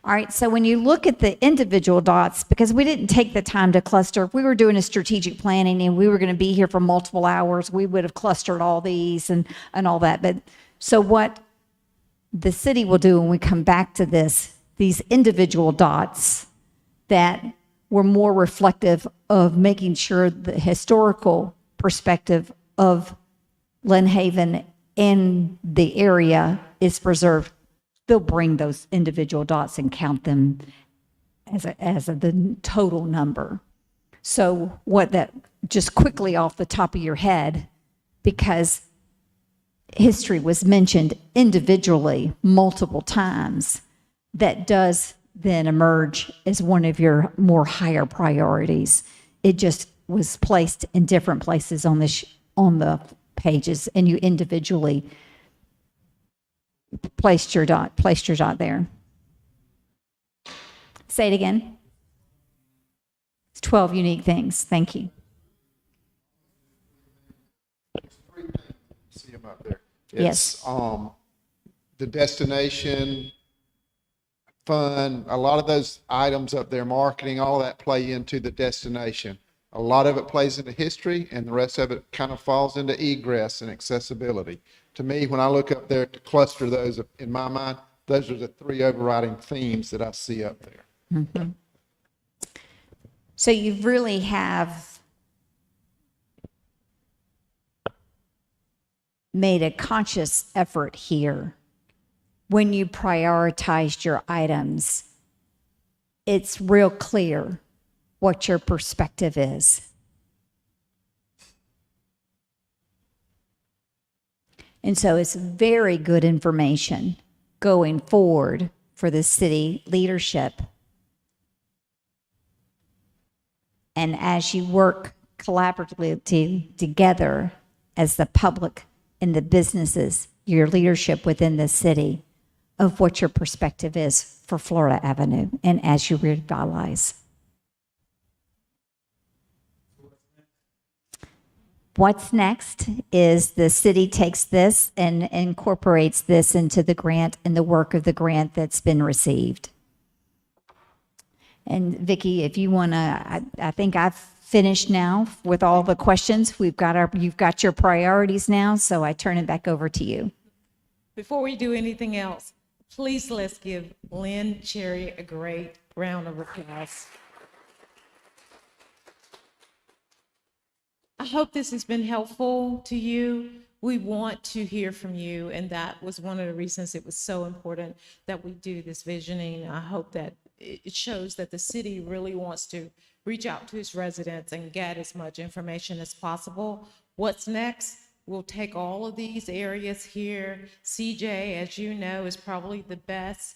All right, so when you look at the individual dots, because we didn't take the time to cluster, if we were doing a strategic planning and we were going to be here for multiple hours, we would have clustered all these and all that. But so what the city will do when we come back to this, these individual dots that were more reflective of making sure the historical perspective of Lynhaven and the area is preserved, they'll bring those individual dots and count them as the total number. So what that, just quickly off the top of your head, because history was mentioned individually multiple times, that does then emerge as one of your more higher priorities. It just was placed in different places on the pages, and you individually placed your dot there. Say it again. It's 12 unique things. Thank you. See them up there. Yes. It's the destination, fun, a lot of those items up there, marketing, all that play into the destination. A lot of it plays into history, and the rest of it kind of falls into egress and accessibility. To me, when I look up there to cluster those, in my mind, those are the 3 overriding themes that I see up there. Mm-hmm. So you really have made a conscious effort here. When you prioritized your items, it's real clear what your perspective is. And so it's very good information going forward for the city leadership. And as you work collaboratively together as the public and the businesses, your leadership within the city, of what your perspective is for Florida Avenue and as you revitalize. What's next is the city takes this and incorporates this into the grant and the work of the grant that's been received. And Vicki, if you want to, I think I've finished now with all the questions. You've got your priorities now, so I turn it back over to you. Before we do anything else, please let's give Lynn Cherry a great round of applause. I hope this has been helpful to you. We want to hear from you, and that was one of the reasons it was so important that we do this visioning. I hope that it shows that the city really wants to reach out to its residents and get as much information as possible. What's next? We'll take all of these areas here. CJ, as you know, is probably the best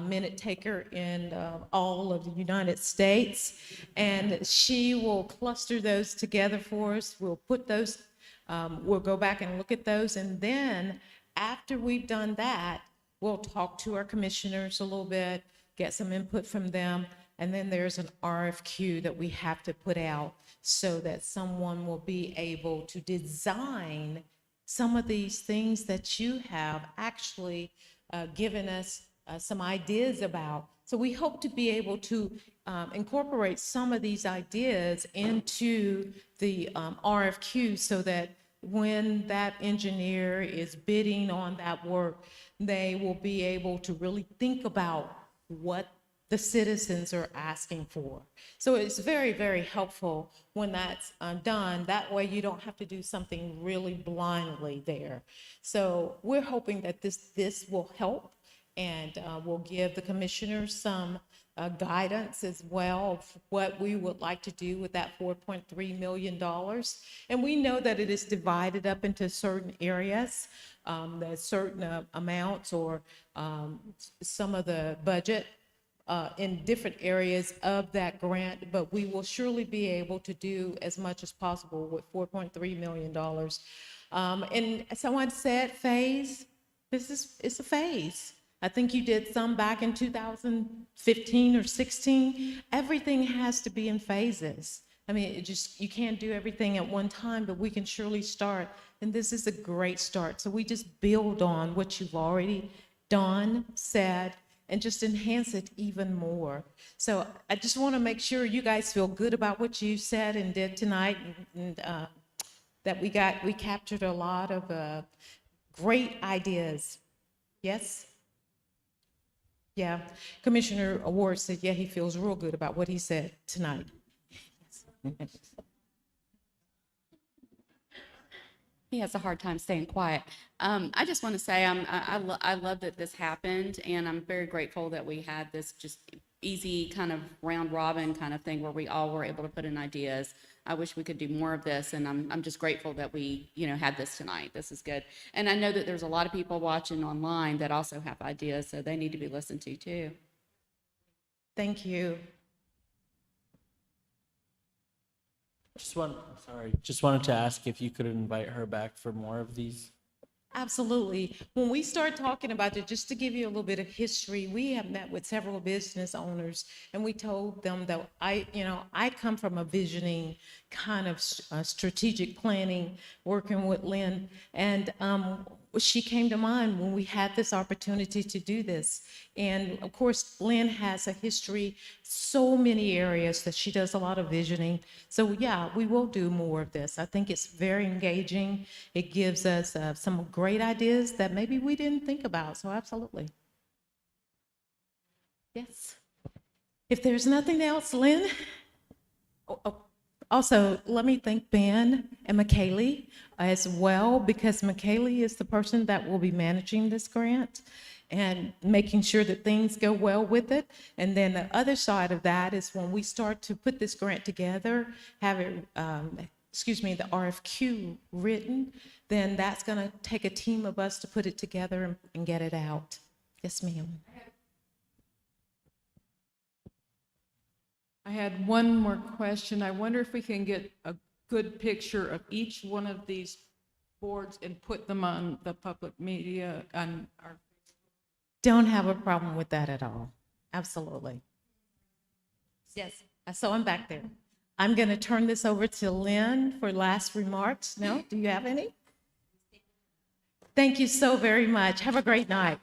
minute taker in all of the United States, and she will cluster those together for us. We'll put those, we'll go back and look at those, and then after we've done that, we'll talk to our commissioners a little bit, get some input from them, and then there's an RFQ that we have to put out so that someone will be able to design some of these things that you have actually given us some ideas about. So we hope to be able to incorporate some of these ideas into the RFQ so that when that engineer is bidding on that work, they will be able to really think about what the citizens are asking for. So it's very, very helpful when that's done. That way you don't have to do something really blindly there. So we're hoping that this will help, and we'll give the commissioners some guidance as well of what we would like to do with that $4.3 million. And we know that it is divided up into certain areas, that certain amounts or some of the budget in different areas of that grant, but we will surely be able to do as much as possible with $4.3 million. And someone said phase, it's a phase. I think you did some back in 2015 or 16. Everything has to be in phases. I mean, you can't do everything at one time, but we can surely start. And this is a great start. So we just build on what you've already done, said, and just enhance it even more. So I just want to make sure you guys feel good about what you said and did tonight, and that we captured a lot of great ideas. Yes? Yeah, Commissioner Ward said, yeah, he feels real good about what he said tonight. He has a hard time staying quiet. I just want to say I love that this happened, and I'm very grateful that we had this just easy kind of round robin kind of thing where we all were able to put in ideas. I wish we could do more of this, and I'm just grateful that we had this tonight. This is good. And I know that there's a lot of people watching online that also have ideas, so they need to be listened to too. Thank you. Just wanted to ask if you could invite her back for more of these. Absolutely. When we start talking about it, just to give you a little bit of history, we have met with several business owners, and we told them that I come from a visioning kind of strategic planning, working with Lynn, and she came to mind when we had this opportunity to do this. And of course, Lynn has a history, so many areas that she does a lot of visioning. So yeah, we will do more of this. I think it's very engaging. It gives us some great ideas that maybe we didn't think about. So absolutely. Yes. If there's nothing else, Lynn. Also, let me thank Ben and McKaylee as well, because McKaylee is the person that will be managing this grant and making sure that things go well with it. And then the other side of that is when we start to put this grant together, have it, the RFQ written, then that's going to take a team of us to put it together and get it out. Yes, ma'am. I had one more question. I wonder if we can get a good picture of each one of these boards and put them on the public media on our. Don't have a problem with that at all. Absolutely. Yes, I saw him back there. I'm going to turn this over to Lynn for last remarks. No? Do you have any? Thank you so very much. Have a great night.